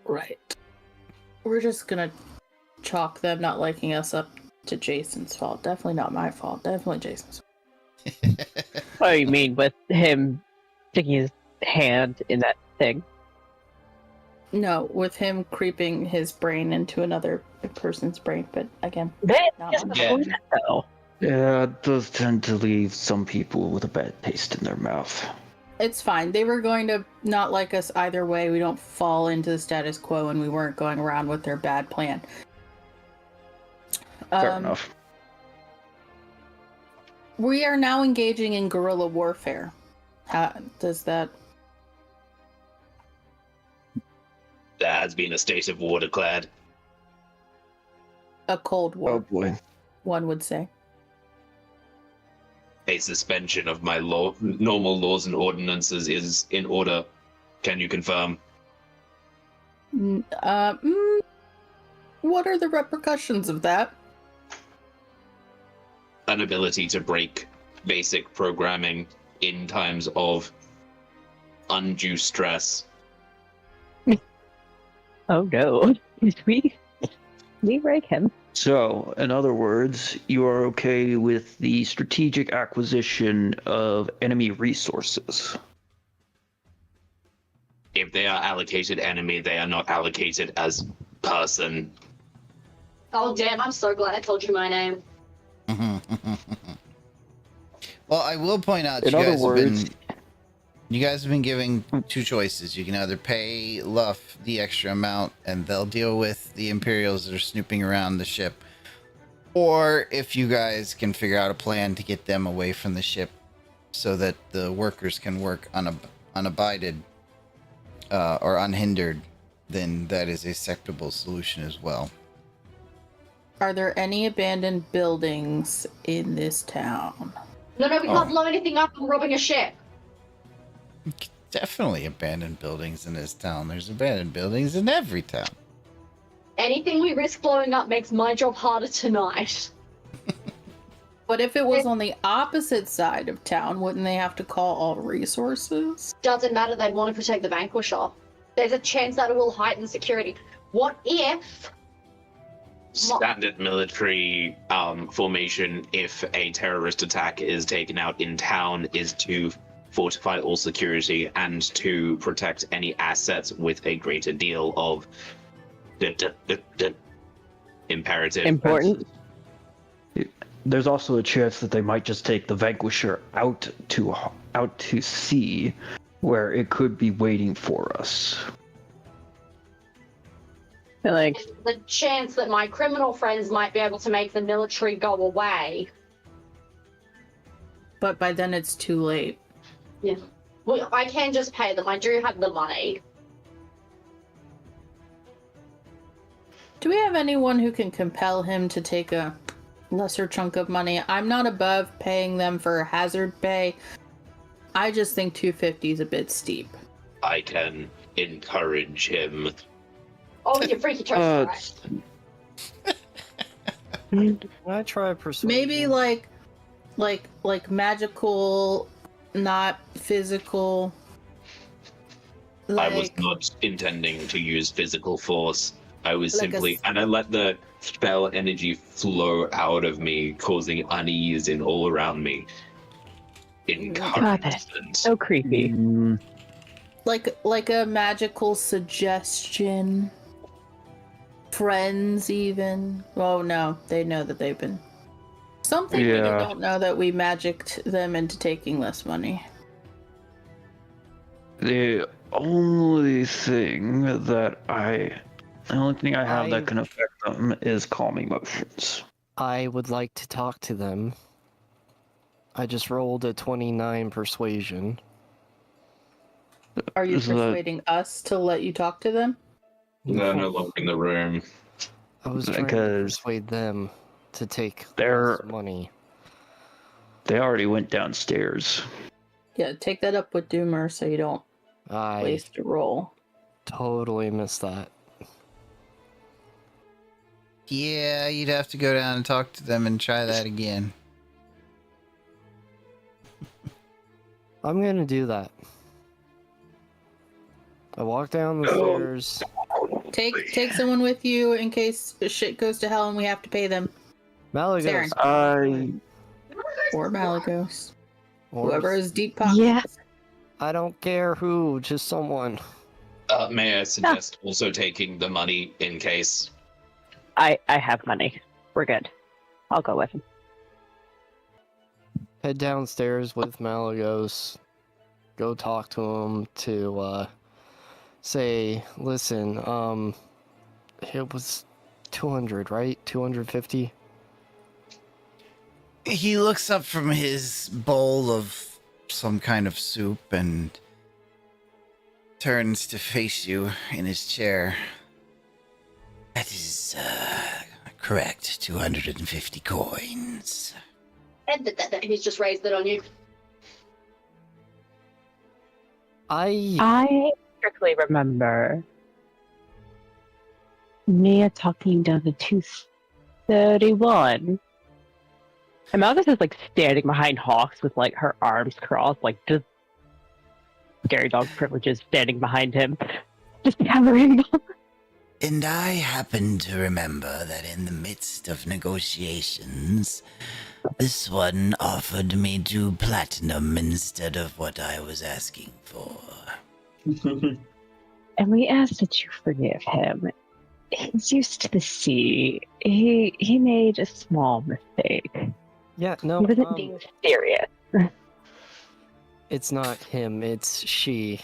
[SPEAKER 8] Right. We're just gonna chalk them not liking us up to Jason's fault. Definitely not my fault. Definitely Jason's.
[SPEAKER 7] What do you mean with him sticking his hand in that thing?
[SPEAKER 8] No, with him creeping his brain into another person's brain. But again,
[SPEAKER 7] That
[SPEAKER 8] not
[SPEAKER 7] just
[SPEAKER 8] my
[SPEAKER 3] Yeah.
[SPEAKER 8] fault.
[SPEAKER 7] though.
[SPEAKER 5] Yeah, it does tend to leave some people with a bad taste in their mouth.
[SPEAKER 8] It's fine. They were going to not like us either way. We don't fall into the status quo, and we weren't going around with their bad plan.
[SPEAKER 5] Fair enough.
[SPEAKER 8] We are now engaging in guerrilla warfare. How does that?
[SPEAKER 3] There has been a state of war declared.
[SPEAKER 8] A cold war,
[SPEAKER 5] Oh boy.
[SPEAKER 8] one would say.
[SPEAKER 3] A suspension of my normal laws and ordinances is in order. Can you confirm?
[SPEAKER 8] What are the repercussions of that?
[SPEAKER 3] An ability to break basic programming in times of undue stress.
[SPEAKER 7] Oh no. Did we break him?
[SPEAKER 5] So, in other words, you are okay with the strategic acquisition of enemy resources.
[SPEAKER 3] If they are allocated enemy, they are not allocated as person.
[SPEAKER 2] Oh, damn, I'm so glad I told you my name.
[SPEAKER 1] Well, I will point out
[SPEAKER 5] In other words,
[SPEAKER 1] you guys have been giving two choices. You can either pay Luff the extra amount and they'll deal with the Imperials that are snooping around the ship. Or if you guys can figure out a plan to get them away from the ship so that the workers can work unabided or unhindered, then that is a acceptable solution as well.
[SPEAKER 8] Are there any abandoned buildings in this town?
[SPEAKER 2] No, we can't blow anything up. I'm robbing a ship.
[SPEAKER 1] Definitely abandoned buildings in this town. There's abandoned buildings in every town.
[SPEAKER 2] Anything we risk blowing up makes my job harder tonight.
[SPEAKER 8] But if it was on the opposite side of town, wouldn't they have to call all resources?
[SPEAKER 2] Doesn't matter, they'd want to protect the vanquisher. there's a chance that it will heighten security. What if
[SPEAKER 3] Standard military formation, if a terrorist attack is taken out in town, is to fortify all security and to protect any assets with a greater deal of imperative.
[SPEAKER 7] Important.
[SPEAKER 5] There's also a chance that they might just take the Vanquisher out to sea, where it could be waiting for us.
[SPEAKER 7] Like,
[SPEAKER 2] the chance that my criminal friends might be able to make the military go away?
[SPEAKER 8] But by then it's too late.
[SPEAKER 2] Yeah. Well, I can just pay them. I do have the money.
[SPEAKER 8] Do we have anyone who can compel him to take a lesser chunk of money? I'm not above paying them for hazard pay. I just think 250 is a bit steep.
[SPEAKER 3] I can encourage him.
[SPEAKER 2] Oh, you freaky trust, right?
[SPEAKER 6] Can I try persuasion?
[SPEAKER 8] Maybe like magical, not physical.
[SPEAKER 3] I was not intending to use physical force. I was
[SPEAKER 8] Like
[SPEAKER 3] simply,
[SPEAKER 8] a-
[SPEAKER 3] and I let the spell energy flow out of me, causing unease in all around me. Encouragement.
[SPEAKER 7] so creepy.
[SPEAKER 8] like a magical suggestion. Friends, even. Oh no, they know that they've been. Something they
[SPEAKER 5] Yeah.
[SPEAKER 8] don't know that we magicked them into taking less money.
[SPEAKER 5] The only thing I have that can affect them is calming motions.
[SPEAKER 6] I would like to talk to them. I just rolled a 29 persuasion.
[SPEAKER 8] Are you
[SPEAKER 5] Is that-
[SPEAKER 8] persuading us to let you talk to them?
[SPEAKER 3] They're no longer in the room.
[SPEAKER 6] I was trying to
[SPEAKER 5] Because
[SPEAKER 6] persuade them to take
[SPEAKER 5] they're-
[SPEAKER 6] less money.
[SPEAKER 5] They already went downstairs.
[SPEAKER 8] Yeah, take that up with Doomer so you don't
[SPEAKER 6] I
[SPEAKER 8] waste a roll.
[SPEAKER 6] totally missed that.
[SPEAKER 1] Yeah, you'd have to go down and talk to them and try that again.
[SPEAKER 6] I'm gonna do that. I walk down the stairs.
[SPEAKER 8] Take someone with you in case shit goes to hell and we have to pay them.
[SPEAKER 6] Malagos.
[SPEAKER 8] Or Malagos.
[SPEAKER 6] or-
[SPEAKER 8] Whoever has deep pockets.
[SPEAKER 7] Yeah.
[SPEAKER 6] I don't care who, just someone.
[SPEAKER 3] May I suggest also taking the money in case?
[SPEAKER 7] I have money. We're good. I'll go with him.
[SPEAKER 6] Head downstairs with Malagos. Go talk to him to say, listen, it was 200, right? 250?
[SPEAKER 1] He looks up from his bowl of some kind of soup and turns to face you in his chair. That is correct. 250 coins.
[SPEAKER 2] And he's just raised it on you.
[SPEAKER 7] I strictly remember Mia talking down to 231. And Malgus is like standing behind Hawks with like her arms crossed, like just scary dog privileges standing behind him, just hammering them.
[SPEAKER 1] And I happen to remember that in the midst of negotiations, this one offered me 2 platinum instead of what I was asking for.
[SPEAKER 7] And we asked that you forgive him. He's used to the sea. He made a small mistake.
[SPEAKER 6] Yeah, no,
[SPEAKER 7] He wasn't being serious.
[SPEAKER 6] it's not him, it's she.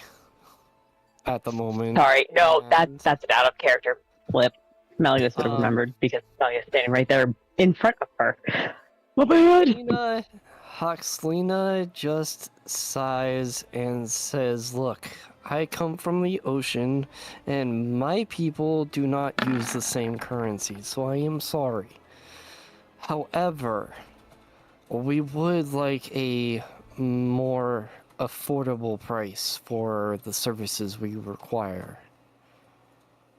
[SPEAKER 6] At the moment.
[SPEAKER 7] Sorry, no,
[SPEAKER 6] And-
[SPEAKER 7] that's an out of character flip. Malgus would have remembered because Melia's standing right there in front of her. Oh my god!
[SPEAKER 6] Hoxlina just sighs and says, look, I come from the ocean, and my people do not use the same currency, so I am sorry. However, we would like a more affordable price for the services we require.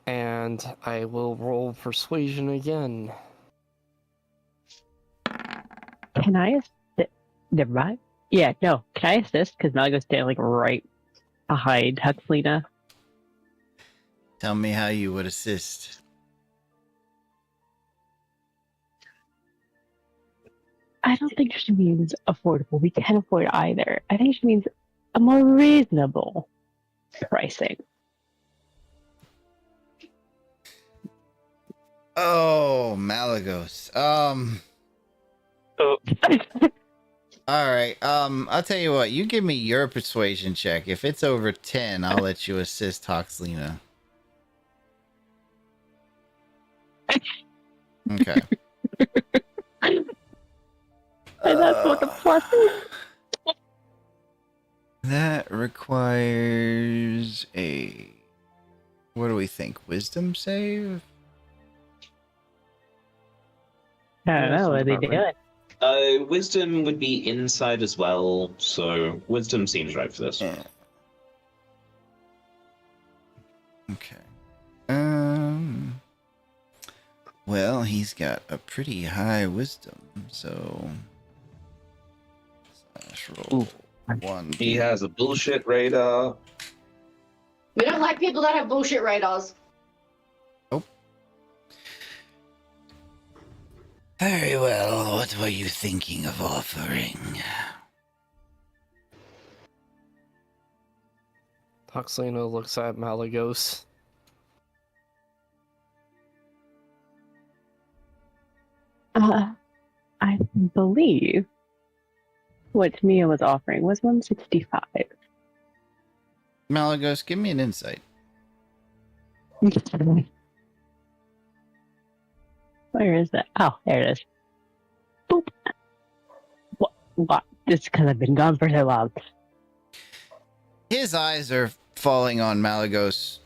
[SPEAKER 6] And I will roll persuasion again.
[SPEAKER 7] Can I assist? Never mind. Yeah, no. Can I assist? Because Malgus standing like right behind Huxlina.
[SPEAKER 1] Tell me how you would assist.
[SPEAKER 7] I don't think she means affordable. We can't afford either. I think she means a more reasonable pricing.
[SPEAKER 1] Oh, Malagos.
[SPEAKER 7] Oh.
[SPEAKER 1] All right. I'll tell you what. You give me your persuasion check. If it's over 10, I'll let you assist Hoxlina. Okay.
[SPEAKER 7] And that's what the plus is.
[SPEAKER 1] That requires a... What do we think? Wisdom save?
[SPEAKER 7] I don't know. What are they doing?
[SPEAKER 3] Wisdom would be inside as well, so wisdom seems right for this.
[SPEAKER 1] Yeah. Okay. Well, he's got a pretty high wisdom, so... Slash roll.
[SPEAKER 7] Ooh.
[SPEAKER 1] 1.
[SPEAKER 3] He has a bullshit radar.
[SPEAKER 2] We don't like people that have bullshit radars.
[SPEAKER 1] Very well. What were you thinking of offering?
[SPEAKER 6] Hoxlina looks at Malagos.
[SPEAKER 7] I believe what Mia was offering was 165.
[SPEAKER 1] Malagos, give me an insight.
[SPEAKER 7] Where is it? Oh, there it is. Boop. What? Just because I've been gone for so long.
[SPEAKER 1] His eyes are falling on Malagos,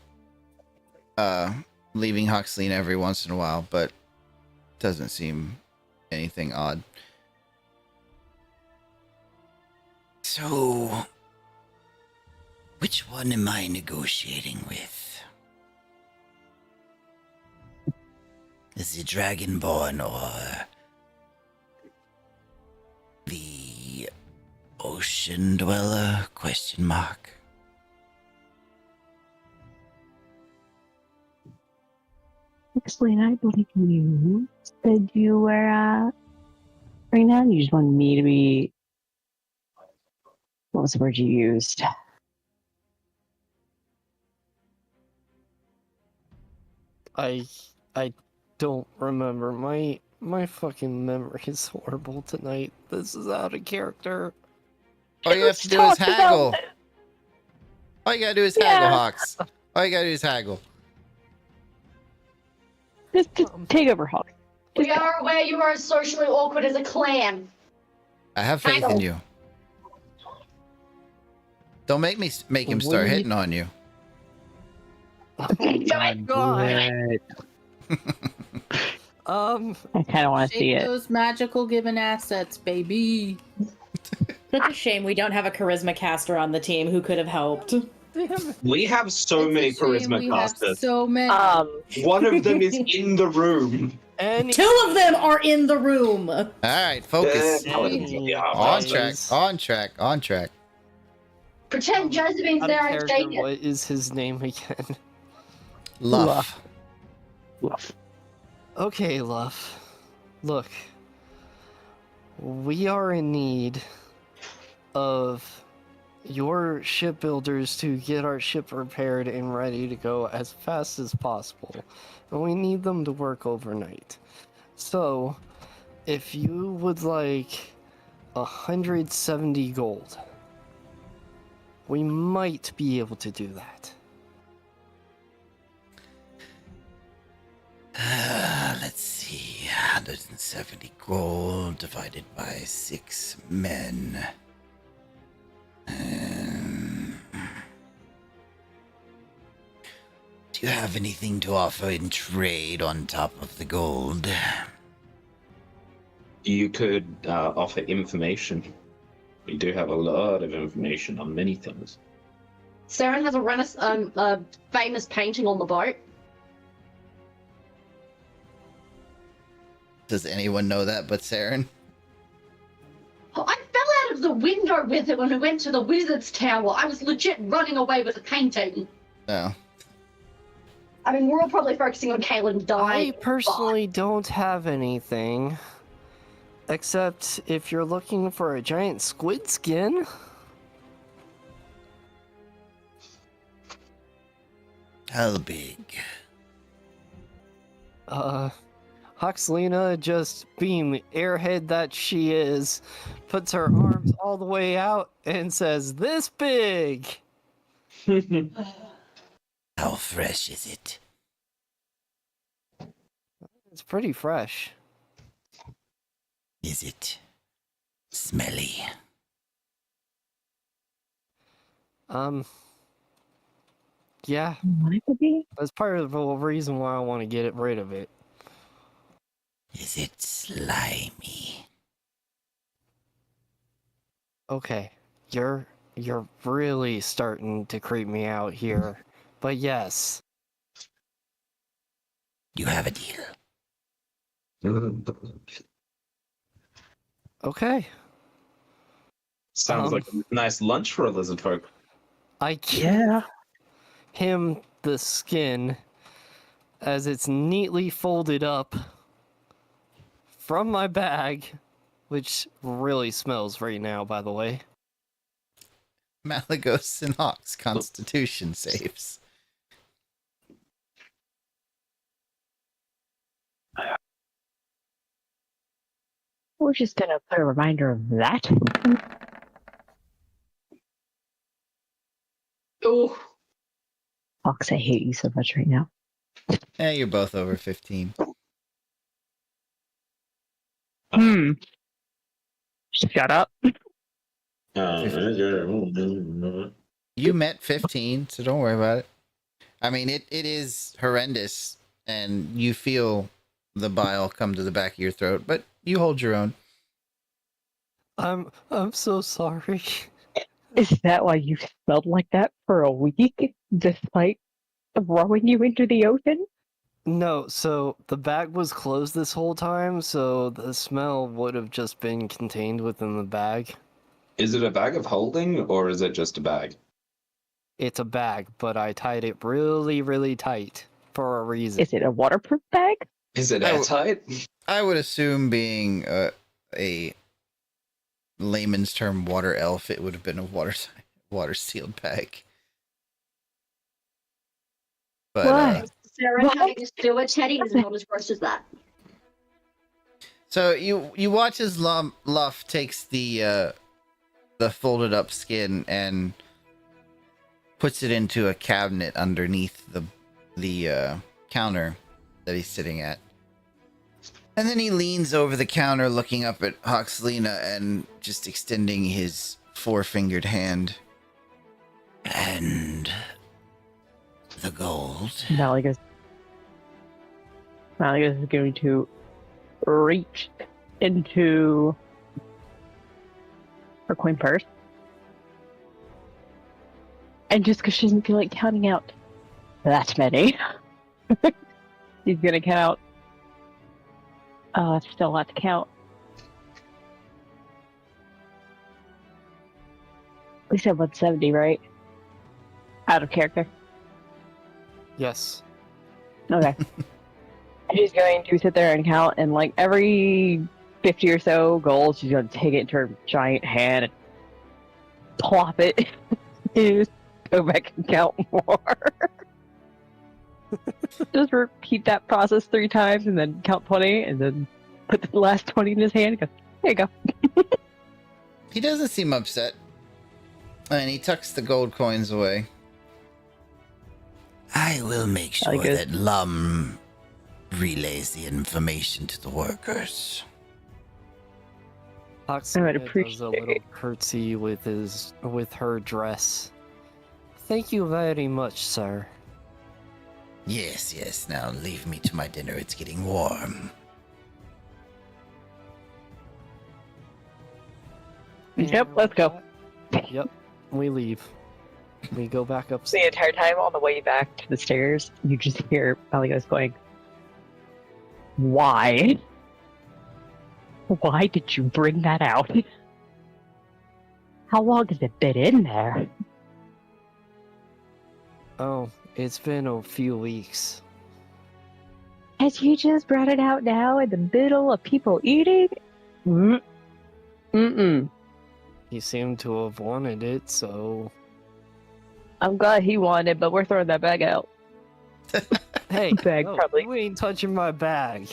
[SPEAKER 1] leaving Hoxlina every once in a while, but doesn't seem anything odd. So, which one am I negotiating with? Is it Dragonborn or the Ocean Dweller? Question mark.
[SPEAKER 7] Actually, I believe you said you were, right now, you just wanted me to be, what was the word you used?
[SPEAKER 6] I don't remember. My fucking memory is horrible tonight. This is out of character.
[SPEAKER 1] All you have to do is haggle. All you gotta do is haggle, Hawks. All you gotta do is haggle.
[SPEAKER 7] Just take over, Hawk.
[SPEAKER 2] We are aware you are as socially awkward as a clam.
[SPEAKER 1] I have faith in
[SPEAKER 2] Haggle.
[SPEAKER 1] you. Don't make me make him start hitting on you.
[SPEAKER 6] God.
[SPEAKER 7] I kind of want to see
[SPEAKER 8] Take
[SPEAKER 7] it.
[SPEAKER 8] those magical given assets, baby.
[SPEAKER 4] Such a shame we don't have a charisma caster on the team who could have helped.
[SPEAKER 3] We have so
[SPEAKER 8] It's
[SPEAKER 3] many
[SPEAKER 8] a shame
[SPEAKER 3] charisma
[SPEAKER 8] we have
[SPEAKER 3] casters.
[SPEAKER 8] so many.
[SPEAKER 3] One of them is in the room.
[SPEAKER 6] And
[SPEAKER 4] 2 of them are in the room.
[SPEAKER 1] All right, focus. On track. On track. On track.
[SPEAKER 2] Pretend Josephine's
[SPEAKER 6] out
[SPEAKER 2] there
[SPEAKER 6] of
[SPEAKER 2] and
[SPEAKER 6] character,
[SPEAKER 2] take it.
[SPEAKER 6] what is his name again?
[SPEAKER 1] Luff.
[SPEAKER 7] Luff.
[SPEAKER 6] Okay, Luff. Look, we are in need of your shipbuilders to get our ship repaired and ready to go as fast as possible. And we need them to work overnight. So, if you would like 170 gold, we might be able to do that.
[SPEAKER 1] Let's see. 170 gold divided by 6 men. Do you have anything to offer in trade on top of the gold?
[SPEAKER 3] You could offer information. We do have a lot of information on many things.
[SPEAKER 2] Seren has a famous painting on the boat.
[SPEAKER 1] Does anyone know that but Seren?
[SPEAKER 2] Oh, I fell out of the window with it when we went to the wizard's tower. I was legit running away with a painting.
[SPEAKER 1] No.
[SPEAKER 2] I mean, we're all probably focusing on Kaylin dying.
[SPEAKER 6] I personally don't have anything. Except if you're looking for a giant squid skin.
[SPEAKER 1] How big?
[SPEAKER 6] Huxlena, just being the airhead that she is, puts her arms all the way out and says, "This big!"
[SPEAKER 1] How fresh is it?
[SPEAKER 6] It's pretty fresh.
[SPEAKER 1] Is it smelly?
[SPEAKER 6] Yeah,
[SPEAKER 7] Want it to be?
[SPEAKER 6] that's part of the reason why I want to get rid of it.
[SPEAKER 1] Is it slimy?
[SPEAKER 6] Okay, you're really starting to creep me out here. But yes.
[SPEAKER 1] You have a deal.
[SPEAKER 6] Okay.
[SPEAKER 3] Sounds like a nice lunch for a lizard folk.
[SPEAKER 6] I give him the skin as it's neatly folded up from my bag, which really smells right now, by the way.
[SPEAKER 1] Malagos and Hawk's Constitution saves.
[SPEAKER 7] We're just gonna put a reminder of that.
[SPEAKER 2] Ooh.
[SPEAKER 7] Fox, I hate you so much right now.
[SPEAKER 1] You're both over 15.
[SPEAKER 7] Shut up.
[SPEAKER 1] You met 15, so don't worry about it. I mean, it is horrendous, and you feel the bile come to the back of your throat, but you hold your own.
[SPEAKER 6] I'm so sorry.
[SPEAKER 7] Is that why you smelled like that for a week, despite throwing you into the ocean?
[SPEAKER 6] No, so the bag was closed this whole time, so the smell would have just been contained within the bag.
[SPEAKER 3] Is it a bag of holding, or is it just a bag?
[SPEAKER 6] It's a bag, but I tied it really, really tight for a reason.
[SPEAKER 7] Is it a waterproof bag?
[SPEAKER 3] Is it airtight?
[SPEAKER 1] I would assume, being a layman's term water elf, it would have been a water sealed bag. But
[SPEAKER 7] Why?
[SPEAKER 2] Sarah having a sewer teddy is not as gross as that.
[SPEAKER 1] so you watch as Luff takes the folded up skin and puts it into a cabinet underneath the counter that he's sitting at. And then he leans over the counter looking up at Huxlena and just extending his four-fingered hand. And the gold.
[SPEAKER 7] Malagos is going to reach into her coin purse. And just because she doesn't feel like counting out that many, she's going to count. It's still a lot to count. We said 170, right? Out of character.
[SPEAKER 6] Yes.
[SPEAKER 7] Okay. She's going to sit there and count, and like every 50 or so gold, she's going to take it into her giant hand and plop it. And go back and count more. Just repeat that process 3 times and then count 20 and then put the last 20 in his hand and go, there you go.
[SPEAKER 1] He doesn't seem upset. And he tucks the gold coins away. I will make sure that Lum relays the information to the workers.
[SPEAKER 6] Huxley does
[SPEAKER 7] appreciate
[SPEAKER 6] a little curtsy with her dress. Thank you very much, sir.
[SPEAKER 1] Yes. Now leave me to my dinner. It's getting warm.
[SPEAKER 7] Yep, let's go.
[SPEAKER 6] Yep, we leave. We go back
[SPEAKER 7] The
[SPEAKER 6] upstairs.
[SPEAKER 7] entire time on the way back to the stairs, you just hear Malagos going, why? Why did you bring that out? How long has it been in there?
[SPEAKER 6] Oh, it's been a few weeks.
[SPEAKER 7] And you just brought it out now in the middle of people eating? Mm-mm.
[SPEAKER 6] He seemed to have wanted it, so...
[SPEAKER 7] I'm glad he wanted, but we're throwing that bag out.
[SPEAKER 6] Hey,
[SPEAKER 7] Bag,
[SPEAKER 6] no,
[SPEAKER 7] probably.
[SPEAKER 6] you ain't touching my bag.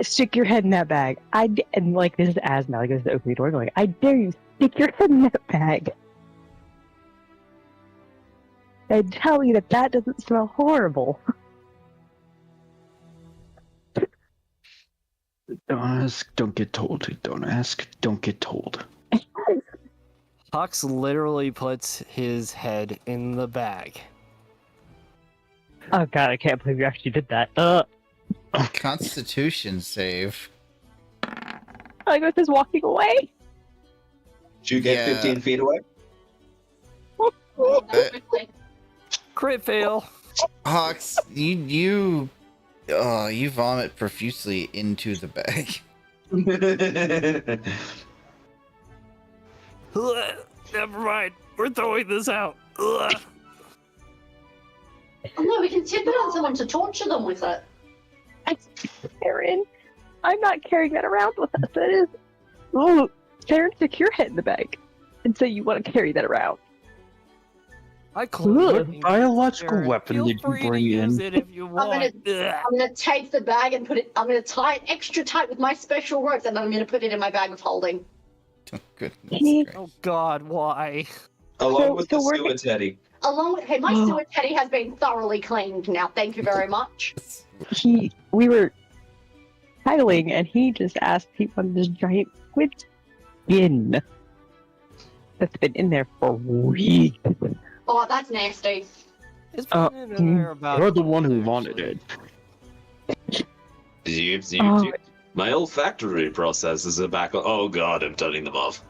[SPEAKER 7] Stick your head in that bag. And like, this is Asma, like, this is the opening door going, I dare you, stick your head in that bag. And tell me that that doesn't smell horrible.
[SPEAKER 5] Don't ask, don't get told. Don't ask, don't get told.
[SPEAKER 6] Hux literally puts his head in the bag.
[SPEAKER 7] Oh god, I can't believe you actually did that.
[SPEAKER 1] Constitution save.
[SPEAKER 7] I was just walking away.
[SPEAKER 3] Did you get
[SPEAKER 1] Yeah.
[SPEAKER 3] 15 feet away?
[SPEAKER 6] Crit fail.
[SPEAKER 1] Hawks, you vomit profusely into the bag.
[SPEAKER 6] Never mind. We're throwing this out. Ugh.
[SPEAKER 2] Oh, no, we can tip it on someone to torture them with it.
[SPEAKER 7] Seren, I'm not carrying that around with us. That is... Oh, Seren, stick your head in the bag. And say you want to carry that around.
[SPEAKER 6] I
[SPEAKER 7] Ugh.
[SPEAKER 6] clearly
[SPEAKER 5] Biological weapon
[SPEAKER 6] Feel
[SPEAKER 5] did you
[SPEAKER 6] free to
[SPEAKER 5] bring
[SPEAKER 6] use
[SPEAKER 5] in?
[SPEAKER 6] it if you want.
[SPEAKER 2] I'm gonna take the bag and put it. I'm gonna tie it extra tight with my special ropes, and I'm gonna put it in my bag of holding.
[SPEAKER 1] Oh, goodness
[SPEAKER 7] He-
[SPEAKER 1] gracious.
[SPEAKER 6] Oh God, why?
[SPEAKER 3] Along with
[SPEAKER 7] so
[SPEAKER 3] the
[SPEAKER 7] we're-
[SPEAKER 3] sewer teddy.
[SPEAKER 2] Along with, hey, my sewer teddy has been thoroughly cleaned now. Thank you very much.
[SPEAKER 7] We were tiling, and he just asked if he wanted this giant squid skin that's been in there for weeks.
[SPEAKER 2] Oh, that's nasty.
[SPEAKER 6] It's been in there about.
[SPEAKER 5] You're the one who
[SPEAKER 6] actually.
[SPEAKER 5] wanted it.
[SPEAKER 3] Zeep, zeep,
[SPEAKER 7] Oh.
[SPEAKER 3] zeep. My olfactory processes are back. Oh god, I'm turning them off.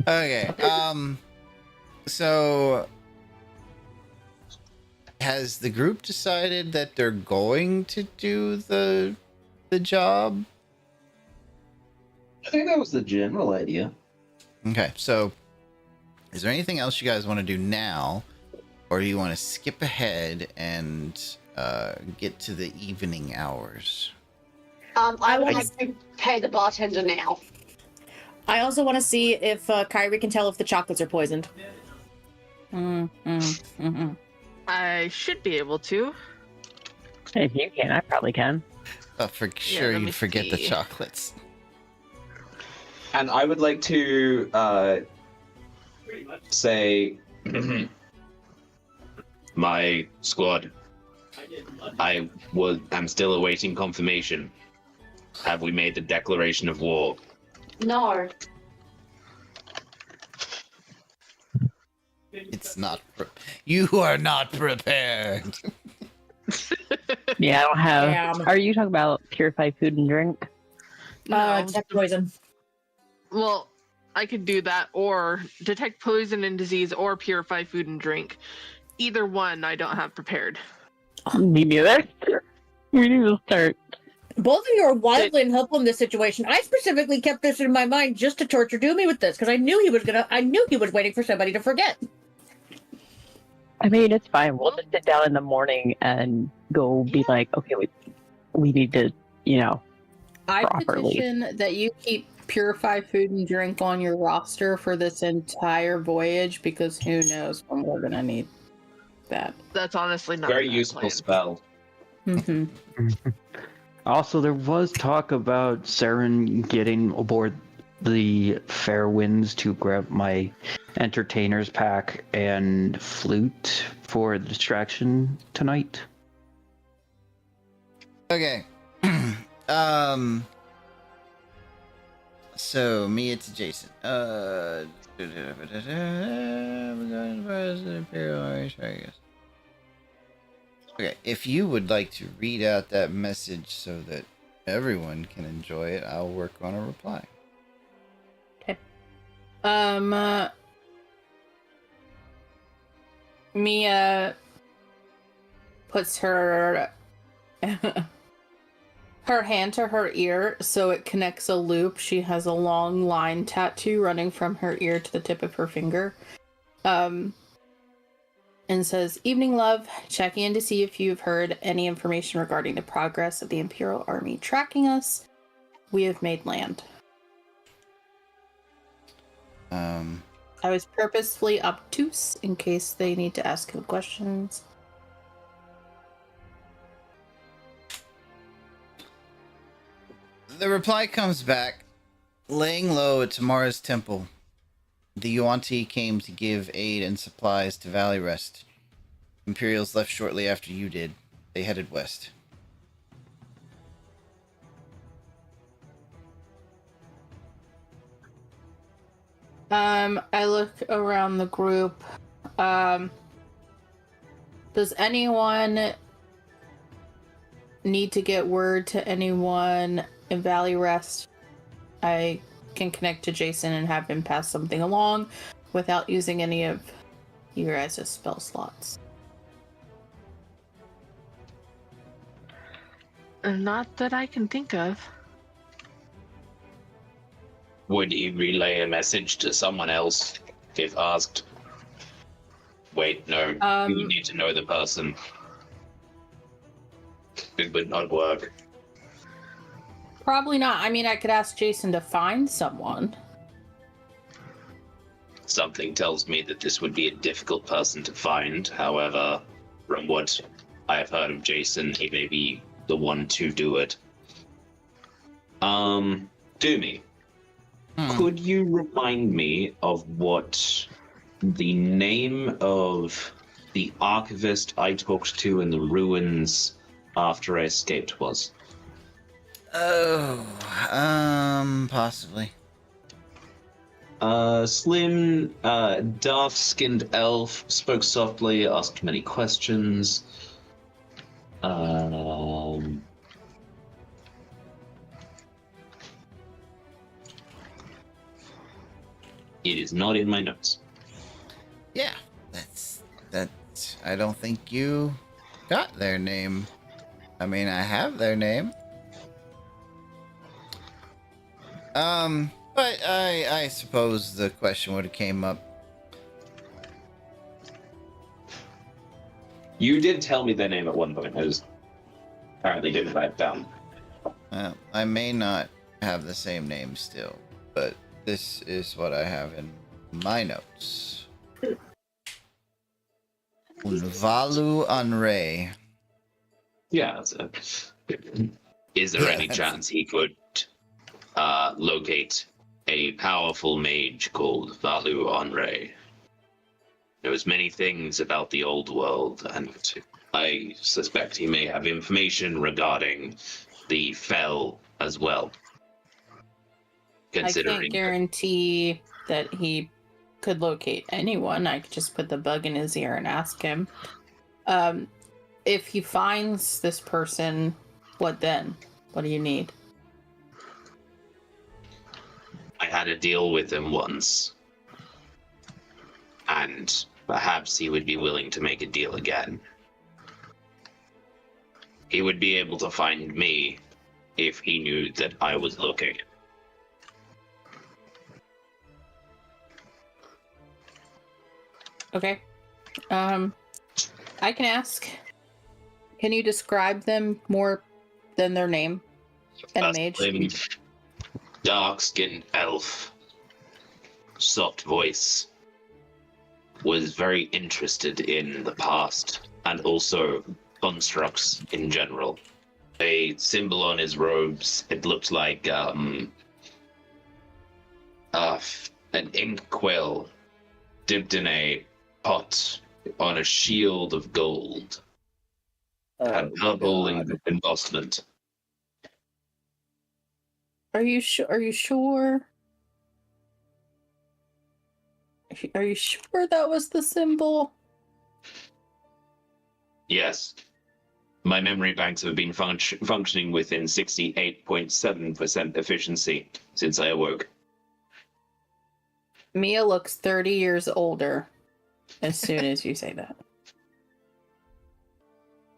[SPEAKER 1] Okay. So has the group decided that they're going to do the job?
[SPEAKER 3] I think that was the general idea.
[SPEAKER 1] Okay. So is there anything else you guys want to do now, or do you want to skip ahead and get to the evening hours?
[SPEAKER 2] I would like to pay the bartender now.
[SPEAKER 4] I also want to see if Kyrie can tell if the chocolates are poisoned.
[SPEAKER 9] I should be able to.
[SPEAKER 7] If you can, I probably can.
[SPEAKER 1] For sure,
[SPEAKER 9] let me
[SPEAKER 1] you'd forget the
[SPEAKER 9] see.
[SPEAKER 1] chocolates.
[SPEAKER 3] And I would like to say, my squad, I'm still awaiting confirmation. Have we made the declaration of war?
[SPEAKER 2] No.
[SPEAKER 1] It's not. You are not prepared.
[SPEAKER 7] Yeah, I don't have.
[SPEAKER 4] Damn.
[SPEAKER 7] Are you talking about purified food and drink?
[SPEAKER 4] Detect poison.
[SPEAKER 9] Well, I could do that, or detect poison and disease, or purify food and drink. Either one, I don't have prepared.
[SPEAKER 7] Me neither. We need to start.
[SPEAKER 4] Both of you are wildly unhelpful in this situation. I specifically kept this in my mind just to torture Dumey with this because I knew he was waiting for somebody to forget.
[SPEAKER 7] I mean, it's fine. We'll just sit down in the morning and go be like, okay, we need to,
[SPEAKER 8] I
[SPEAKER 7] properly.
[SPEAKER 8] petition that you keep purify food and drink on your roster for this entire voyage because who knows when we're gonna need that.
[SPEAKER 9] That's honestly not
[SPEAKER 3] Very
[SPEAKER 9] my
[SPEAKER 3] useful
[SPEAKER 9] plan.
[SPEAKER 3] spell.
[SPEAKER 5] Also, there was talk about Seren getting aboard the Fair Winds to grab my entertainer's pack and flute for the distraction tonight.
[SPEAKER 1] Okay. So Mia to Jason. Okay, if you would like to read out that message so that everyone can enjoy it, I'll work on a reply.
[SPEAKER 8] Mia puts her her hand to her ear so it connects a loop. She has a long line tattoo running from her ear to the tip of her finger. And says, "Evening, love. Checking in to see if you've heard any information regarding the progress of the Imperial Army tracking us. We have made land." I was purposefully obtuse in case they need to ask him questions.
[SPEAKER 1] The reply comes back. Laying low at Tamara's temple, the Yuan-Ti came to give aid and supplies to Valley Rest. Imperials left shortly after you did. They headed west.
[SPEAKER 8] I look around the group. Does anyone need to get word to anyone in Valley Rest? I can connect to Jason and have him pass something along without using any of you guys' spell slots.
[SPEAKER 9] Not that I can think of.
[SPEAKER 3] Would he relay a message to someone else if asked? Wait, no. You need to know the person. It would not work.
[SPEAKER 8] Probably not. I mean, I could ask Jason to find someone.
[SPEAKER 3] Something tells me that this would be a difficult person to find. However, from what I have heard of Jason, he may be the one to do it. Dumey, could you remind me of what the name of the archivist I talked to in the ruins after I escaped was?
[SPEAKER 1] Oh, possibly.
[SPEAKER 3] Slim, dark-skinned elf, spoke softly, asked many questions. It is not in my notes.
[SPEAKER 1] Yeah, that's. I don't think you got their name. I mean, I have their name. But I suppose the question would have came up.
[SPEAKER 3] You did tell me their name at one point. I just apparently didn't write it down.
[SPEAKER 1] I may not have the same name still, but this is what I have in my notes. Unvalu Anre.
[SPEAKER 3] Yeah, that's it. Is there any chance he could locate a powerful mage called Valu Anre? Knows many things about the old world, and I suspect he may have information regarding the Fell as well.
[SPEAKER 8] I can't guarantee that he could locate anyone. I could just put the bug in his ear and ask him. If he finds this person, what then? What do you need?
[SPEAKER 3] I had a deal with him once, and perhaps he would be willing to make a deal again. He would be able to find me if he knew that I was looking.
[SPEAKER 8] Okay. I can ask. Can you describe them more than their name and a mage?
[SPEAKER 3] Dark-skinned elf, soft voice, was very interested in the past and also constructs in general. A symbol on his robes, it looked like an inkwell dipped in a pot on a shield of gold. Had purple embossment.
[SPEAKER 8] Are you sure? Are you sure? Are you sure that was the symbol?
[SPEAKER 3] Yes. My memory banks have been functioning within 68.7% efficiency since I awoke.
[SPEAKER 8] Mia looks 30 years older as soon as you say that.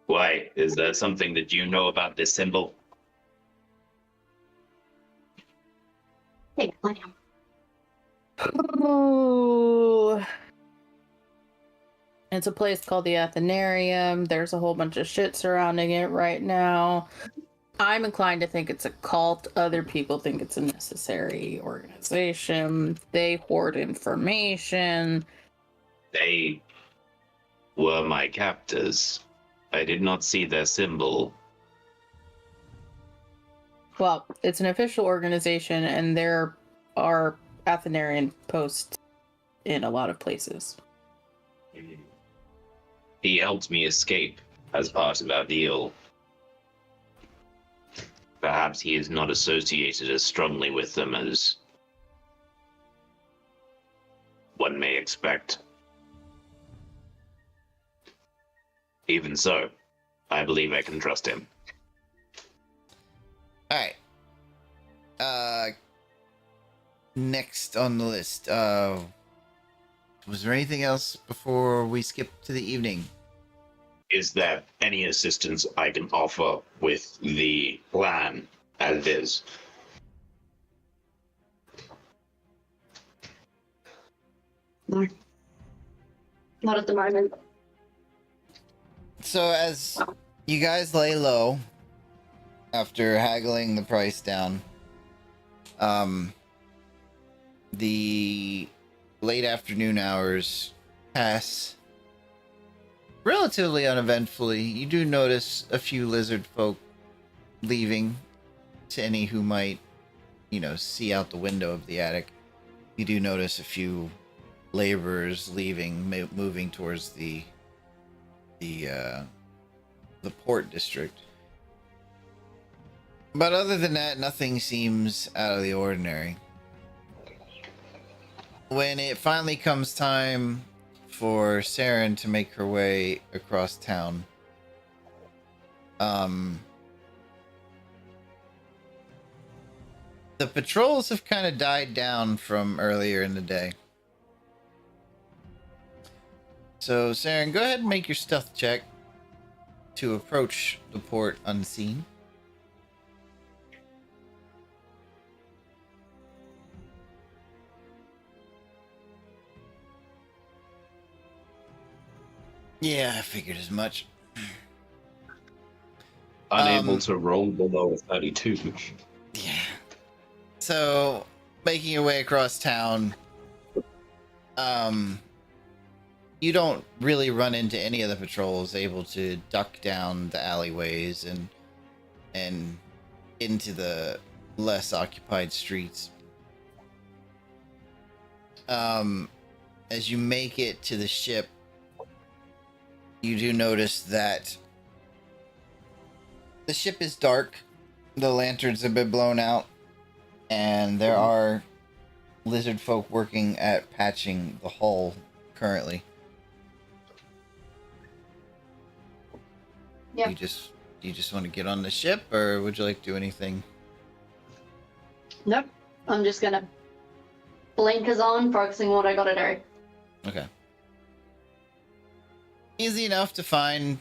[SPEAKER 3] Why? Is there something that you know about this symbol?
[SPEAKER 2] Hey, let him.
[SPEAKER 8] Oh, It's a place called the Athenarium. There's a whole bunch of shit surrounding it right now. I'm inclined to think it's a cult. Other people think it's a necessary organization. They hoard information.
[SPEAKER 3] They were my captors. I did not see their symbol.
[SPEAKER 8] Well, it's an official organization, and there are Athenarian posts in a lot of places.
[SPEAKER 3] He helped me escape as part of our deal. Perhaps he is not associated as strongly with them as one may expect. Even so, I believe I can trust him.
[SPEAKER 1] Alright. Next on the list. Was there anything else before we skip to the evening?
[SPEAKER 3] Is there any assistance I can offer with the plan as is?
[SPEAKER 2] No. Not at the moment.
[SPEAKER 1] So as you guys lay low after haggling the price down, the late afternoon hours pass relatively uneventfully. You do notice a few lizard folk leaving, to any who might, see out the window of the attic. You do notice a few laborers leaving, moving towards the port district. But other than that, nothing seems out of the ordinary. When it finally comes time for Seren to make her way across town, the patrols have kind of died down from earlier in the day. So, Seren, go ahead and make your stealth check to approach the port unseen. Yeah, I figured as much.
[SPEAKER 3] Unable to roll below a 32.
[SPEAKER 1] Yeah. So, making your way across town, you don't really run into any of the patrols able to duck down the alleyways and into the less occupied streets. As you make it to the ship, you do notice that the ship is dark, the lanterns have been blown out, and there are lizard folk working at patching the hull currently.
[SPEAKER 2] Yep.
[SPEAKER 1] Do you just want to get on the ship, or would you like to do anything?
[SPEAKER 2] Nope. I'm just gonna blinkers on, focusing on what I gotta do.
[SPEAKER 1] Okay. Easy enough to find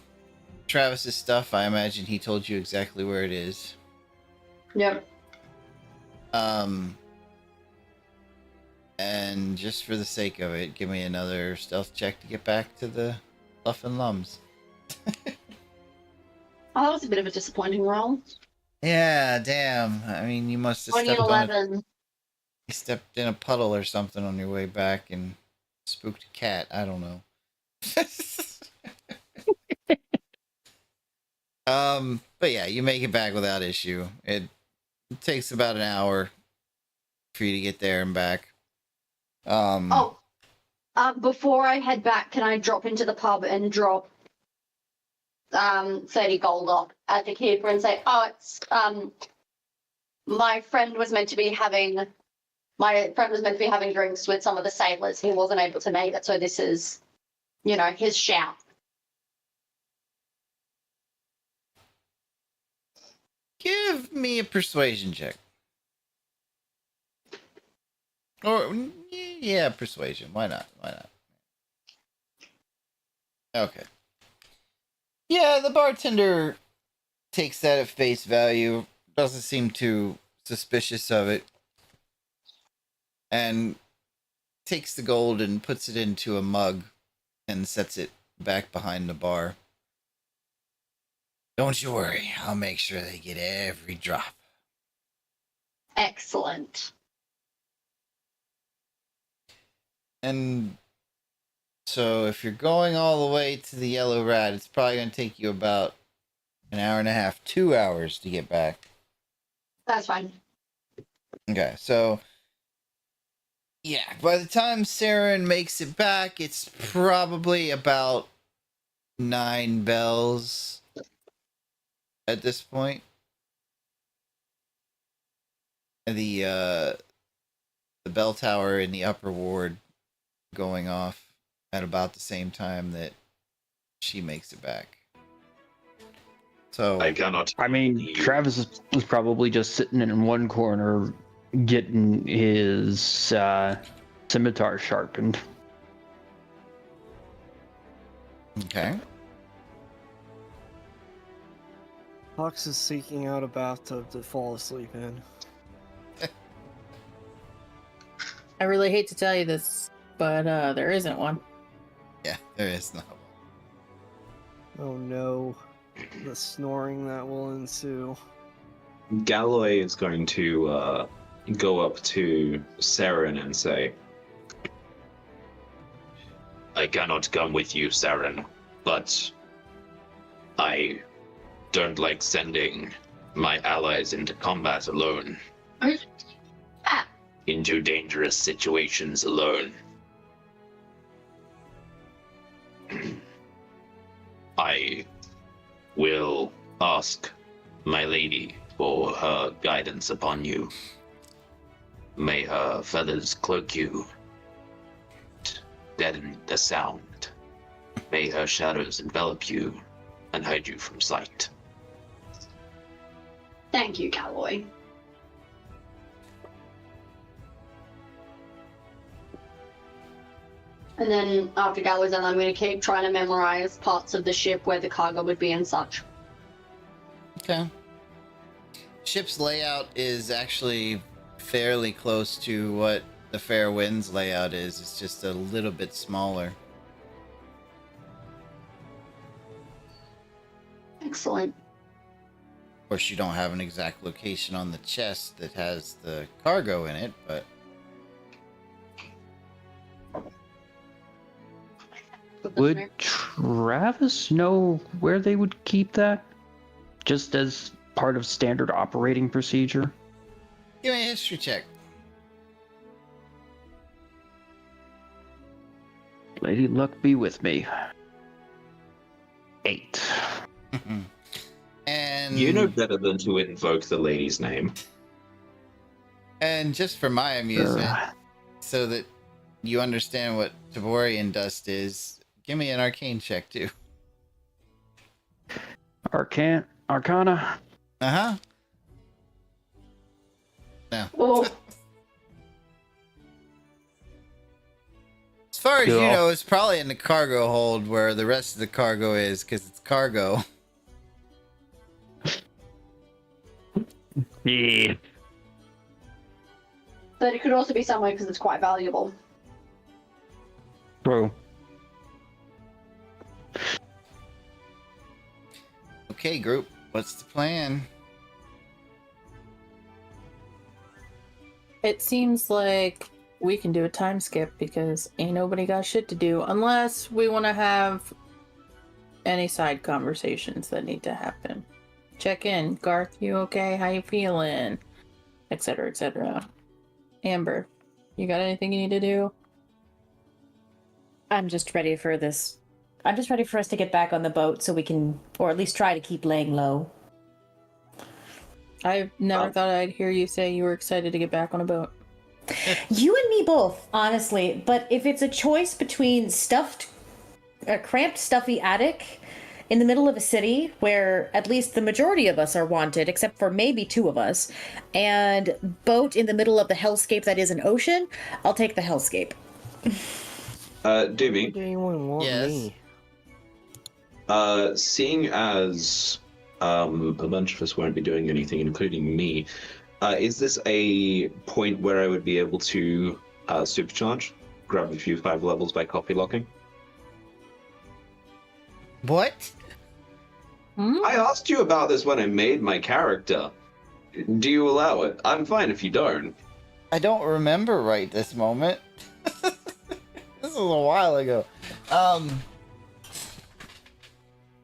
[SPEAKER 1] Travis's stuff. I imagine he told you exactly where it is.
[SPEAKER 2] Yep.
[SPEAKER 1] And just for the sake of it, give me another stealth check to get back to the Luff and Lums.
[SPEAKER 2] Oh, that was a bit of a disappointing roll.
[SPEAKER 1] Yeah, damn. I mean, you must have
[SPEAKER 2] 20 and 11.
[SPEAKER 1] You stepped in a puddle or something on your way back and spooked a cat. I don't know. But yeah, you make it back without issue. It takes about an hour for you to get there and back.
[SPEAKER 2] Before I head back, can I drop into the pub and drop 30 gold off at the keeper and say, it's my friend was meant to be having drinks with some of the sailors. He wasn't able to make it, so this is, his shout.
[SPEAKER 1] Give me a persuasion check. Or, yeah, persuasion. Why not? Okay. Yeah, the bartender takes that at face value. Doesn't seem too suspicious of it. And takes the gold and puts it into a mug and sets it back behind the bar. Don't you worry. I'll make sure they get every drop.
[SPEAKER 2] Excellent.
[SPEAKER 1] And so if you're going all the way to the Yellow Rat, it's probably going to take you about an hour and a half, 2 hours to get back.
[SPEAKER 2] That's fine.
[SPEAKER 1] Okay, so yeah, by the time Seren makes it back, it's probably about 9 bells at this point. The bell tower in the upper ward going off at about the same time that she makes it back. So
[SPEAKER 3] I cannot.
[SPEAKER 5] I mean, Travis was probably just sitting in one corner getting his scimitar sharpened.
[SPEAKER 1] okay.
[SPEAKER 6] Fox is seeking out a bathtub to fall asleep in.
[SPEAKER 8] I really hate to tell you this, but there isn't one.
[SPEAKER 1] Yeah, there is no one.
[SPEAKER 6] Oh no. The snoring that will ensue.
[SPEAKER 3] Galloway is going to go up to Seren and say, I cannot come with you, Seren, but I don't like sending my allies into combat alone. Into dangerous situations alone. I will ask my lady for her guidance upon you. May her feathers cloak you, deaden the sound. May her shadows envelop you and hide you from sight.
[SPEAKER 2] Thank you, Cowboy. And then after Gallows, and I'm going to keep trying to memorize parts of the ship where the cargo would be and such.
[SPEAKER 1] Okay. Ship's layout is actually fairly close to what the Fair Winds layout is. It's just a little bit smaller.
[SPEAKER 2] Excellent.
[SPEAKER 1] Of course, you don't have an exact location on the chest that has the cargo in it, but
[SPEAKER 5] Would Travis know where they would keep that? Just as part of standard operating procedure?
[SPEAKER 1] give me a history check.
[SPEAKER 5] Lady Luck be with me. 8.
[SPEAKER 1] And
[SPEAKER 3] You know better than to invoke the lady's name.
[SPEAKER 1] And just for my amusement, so that you understand what Taborian dust is, give me an arcane check too.
[SPEAKER 5] Arcana?
[SPEAKER 1] Uh-huh. No.
[SPEAKER 2] Oh,
[SPEAKER 1] As far as you
[SPEAKER 5] Cool.
[SPEAKER 1] know, it's probably in the cargo hold where the rest of the cargo is, because it's cargo.
[SPEAKER 5] Yeah.
[SPEAKER 2] but it could also be somewhere because it's quite valuable.
[SPEAKER 5] Bro.
[SPEAKER 1] Okay, group, what's the plan?
[SPEAKER 8] It seems like we can do a time skip because ain't nobody got shit to do unless we want to have any side conversations that need to happen. Check in. Garth, you okay? How you feeling? Etc., etc. Amber, you got anything you need to do?
[SPEAKER 4] I'm just ready for this. I'm just ready for us to get back on the boat so we can, or at least try to keep laying low.
[SPEAKER 8] I never thought I'd hear you say you were excited to get back on a boat.
[SPEAKER 4] You and me both, honestly. But if it's a choice between a cramped, stuffy attic in the middle of a city where at least the majority of us are wanted, except for maybe 2 of us, and boat in the middle of the hellscape that is an ocean, I'll take the hellscape.
[SPEAKER 3] Dumey,
[SPEAKER 6] Why do anyone want
[SPEAKER 1] Yes.
[SPEAKER 6] me?
[SPEAKER 3] seeing as a bunch of us won't be doing anything, including me, is this a point where I would be able to supercharge? Grab a few 5 levels by copy locking?
[SPEAKER 1] What?
[SPEAKER 3] I asked you about this when I made my character. Do you allow it? I'm fine if you don't.
[SPEAKER 1] I don't remember right this moment. This was a while ago. Am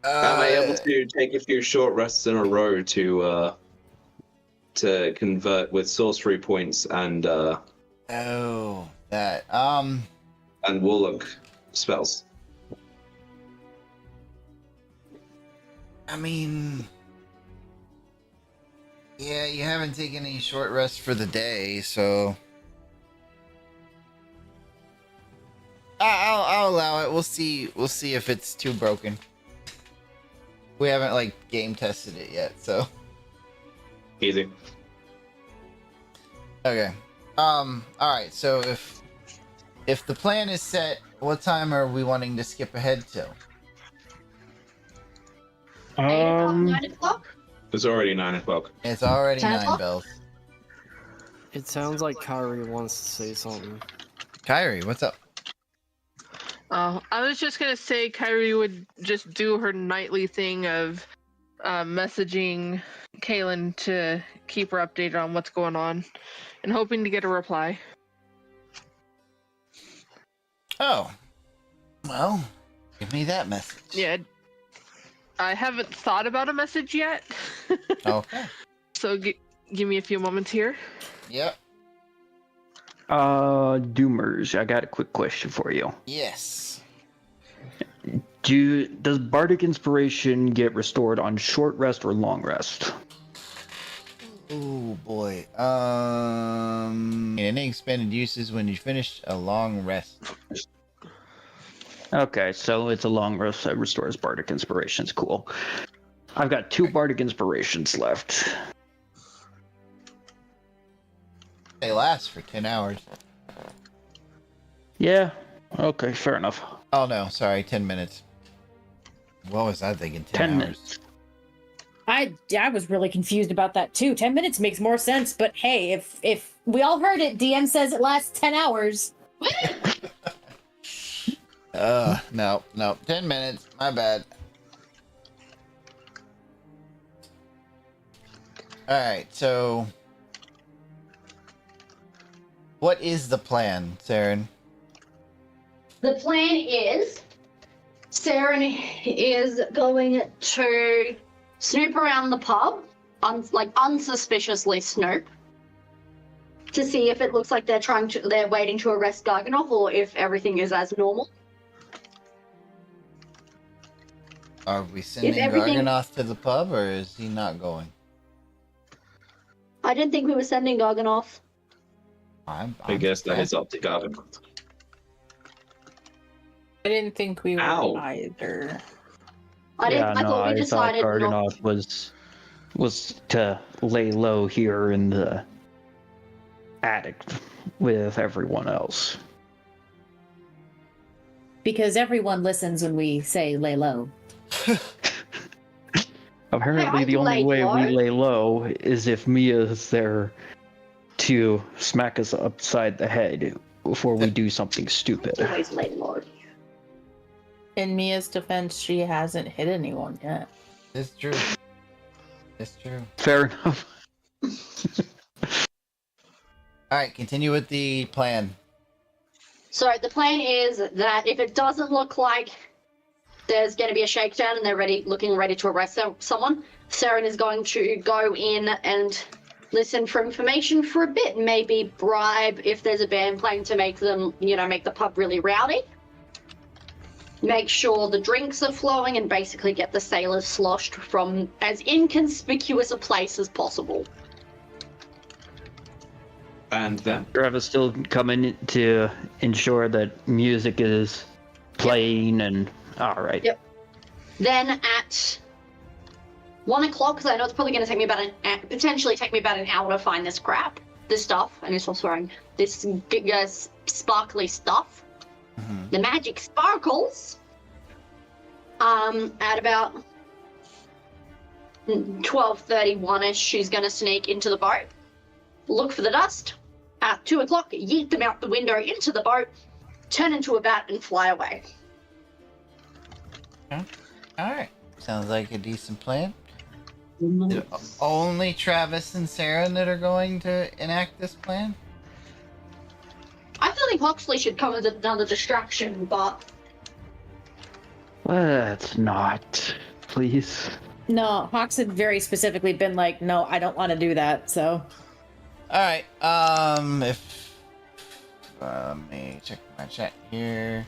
[SPEAKER 3] I able to take a few short rests in a row to convert with sorcery points and
[SPEAKER 1] Oh, that.
[SPEAKER 3] and warlock spells?
[SPEAKER 1] I mean, yeah, you haven't taken any short rest for the day, so I'll allow it. We'll see. We'll see if it's too broken. We haven't like game tested it yet, so
[SPEAKER 3] Easy.
[SPEAKER 1] okay. All right. So if the plan is set, what time are we wanting to skip ahead to?
[SPEAKER 2] 9 o'clock?
[SPEAKER 3] It's already 9 o'clock.
[SPEAKER 1] It's already
[SPEAKER 2] 10
[SPEAKER 1] 9
[SPEAKER 2] o'clock?
[SPEAKER 1] bells.
[SPEAKER 6] It sounds like Kyrie wants to say something.
[SPEAKER 1] Kyrie, what's up?
[SPEAKER 9] I was just gonna say Kyrie would just do her nightly thing of messaging Kaylin to keep her updated on what's going on and hoping to get a reply.
[SPEAKER 1] Oh, well, give me that message.
[SPEAKER 9] Yeah, I haven't thought about a message yet.
[SPEAKER 1] Okay.
[SPEAKER 9] So give me a few moments here.
[SPEAKER 1] Yep.
[SPEAKER 5] Doomers, I got a quick question for you.
[SPEAKER 1] Yes.
[SPEAKER 5] Does Bardic Inspiration get restored on short rest or long rest?
[SPEAKER 1] Oh boy. Any expended uses when you finish a long rest.
[SPEAKER 5] Okay, so it's a long rest that restores Bardic Inspirations. Cool. I've got 2 Bardic Inspirations left.
[SPEAKER 1] They last for 10 hours.
[SPEAKER 5] Yeah, okay, fair enough.
[SPEAKER 1] Oh no, sorry, 10 minutes. What was I thinking? 10 hours.
[SPEAKER 5] Minutes.
[SPEAKER 4] I was really confused about that too. 10 minutes makes more sense, but hey, if we all heard it, DM says it lasts 10 hours.
[SPEAKER 1] No, 10 minutes. My bad. Alright, so what is the plan, Seren?
[SPEAKER 2] The plan is Seren is going to snoop around the pub, unsuspiciously snoop, to see if it looks like they're waiting to arrest Garganoff or if everything is as normal.
[SPEAKER 1] Are we sending
[SPEAKER 2] everything-
[SPEAKER 1] Garganoth to the pub, or is he not going?
[SPEAKER 2] I didn't think we were sending Garganoff.
[SPEAKER 3] I guess that is up to Gavin.
[SPEAKER 8] I didn't think we were
[SPEAKER 3] Ow.
[SPEAKER 8] either.
[SPEAKER 2] I thought we decided not.
[SPEAKER 5] Garganoth was to lay low here in the attic with everyone else.
[SPEAKER 4] Because everyone listens when we say lay low.
[SPEAKER 5] Apparently,
[SPEAKER 2] I
[SPEAKER 5] the only
[SPEAKER 2] lay
[SPEAKER 5] way
[SPEAKER 2] low.
[SPEAKER 5] we lay low is if Mia's there to smack us upside the head before we do something stupid.
[SPEAKER 2] Always late Lord.
[SPEAKER 8] In Mia's defense, she hasn't hit anyone yet.
[SPEAKER 1] It's true. It's true.
[SPEAKER 5] Fair enough.
[SPEAKER 1] Alright, continue with the plan.
[SPEAKER 2] So the plan is that if it doesn't look like there's going to be a shakedown and they're looking ready to arrest someone, Seren is going to go in and listen for information for a bit, maybe bribe if there's a band playing to make them, make the pub really rowdy. Make sure the drinks are flowing and basically get the sailors sloshed from as inconspicuous a place as possible.
[SPEAKER 3] And then
[SPEAKER 5] Travis still coming to ensure that music is playing and alright.
[SPEAKER 2] Yep. Then at 1 o'clock, because I know it's probably going to take me potentially take me about an hour to find this stuff, and it's also wearing this sparkly stuff.
[SPEAKER 1] Mm-hmm.
[SPEAKER 2] The magic sparkles. At about 12:31ish, she's going to sneak into the boat, look for the dust. At 2 o'clock, yeet them out the window into the boat, turn into a bat, and fly away.
[SPEAKER 1] Okay. Alright. Sounds like a decent plan. Is it only Travis and Seren that are going to enact this plan?
[SPEAKER 2] I feel like Huxley should come as another distraction, but
[SPEAKER 5] Let's not, please.
[SPEAKER 4] No, Hawks had very specifically been like, no, I don't want to do that. So,
[SPEAKER 1] Alright, if let me check my chat here.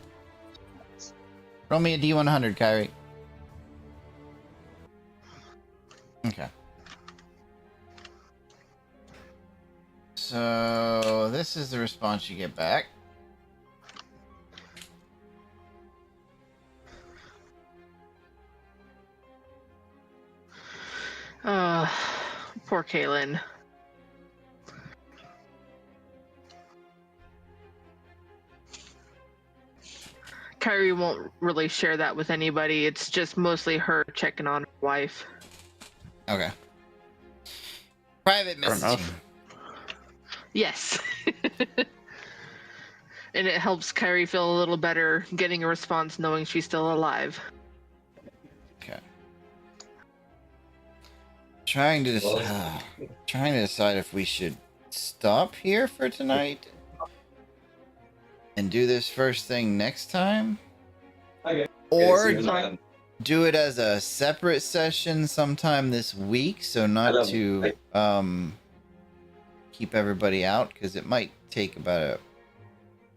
[SPEAKER 1] Roll me a D100, Kyrie. Okay. So this is the response you get back.
[SPEAKER 9] Poor Kaylin. Kyrie won't really share that with anybody. It's just mostly her checking on her wife.
[SPEAKER 1] Okay. Private
[SPEAKER 5] Fair
[SPEAKER 1] messaging.
[SPEAKER 5] enough.
[SPEAKER 9] Yes. And it helps Kyrie feel a little better getting a response knowing she's still alive.
[SPEAKER 1] Okay. Trying to decide if we should stop here for tonight and do this first thing next time, or do it as a separate session sometime this week, so not to keep everybody out, because it might take about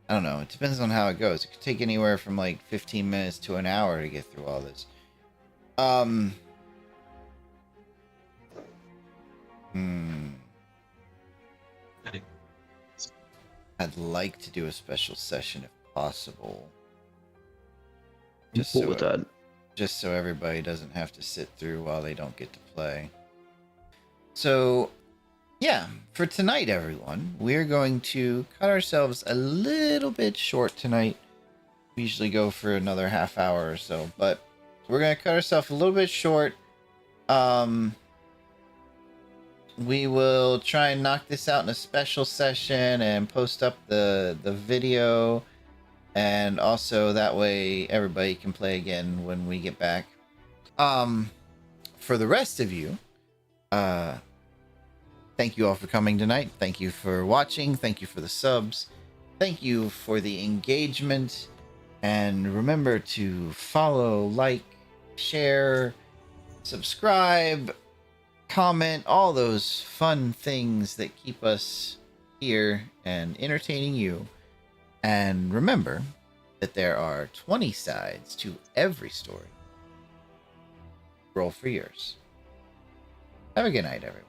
[SPEAKER 1] I don't know, it depends on how it goes. It could take anywhere from like 15 minutes to an hour to get through all this. I'd like to do a special session if possible. Just
[SPEAKER 5] Cool with that.
[SPEAKER 1] Just so everybody doesn't have to sit through while they don't get to play. So, yeah, for tonight, everyone, we're going to cut ourselves a little bit short tonight. We usually go for another half hour or so, but we're going to cut ourselves a little bit short. We will try and knock this out in a special session and post up the video, and also that way everybody can play again when we get back. For the rest of you, thank you all for coming tonight. Thank you for watching. Thank you for the subs. Thank you for the engagement. And remember to follow, like, share, subscribe, comment, all those fun things that keep us here and entertaining you. And remember that there are 20 sides to every story. Roll for yours. Have a good night, everyone.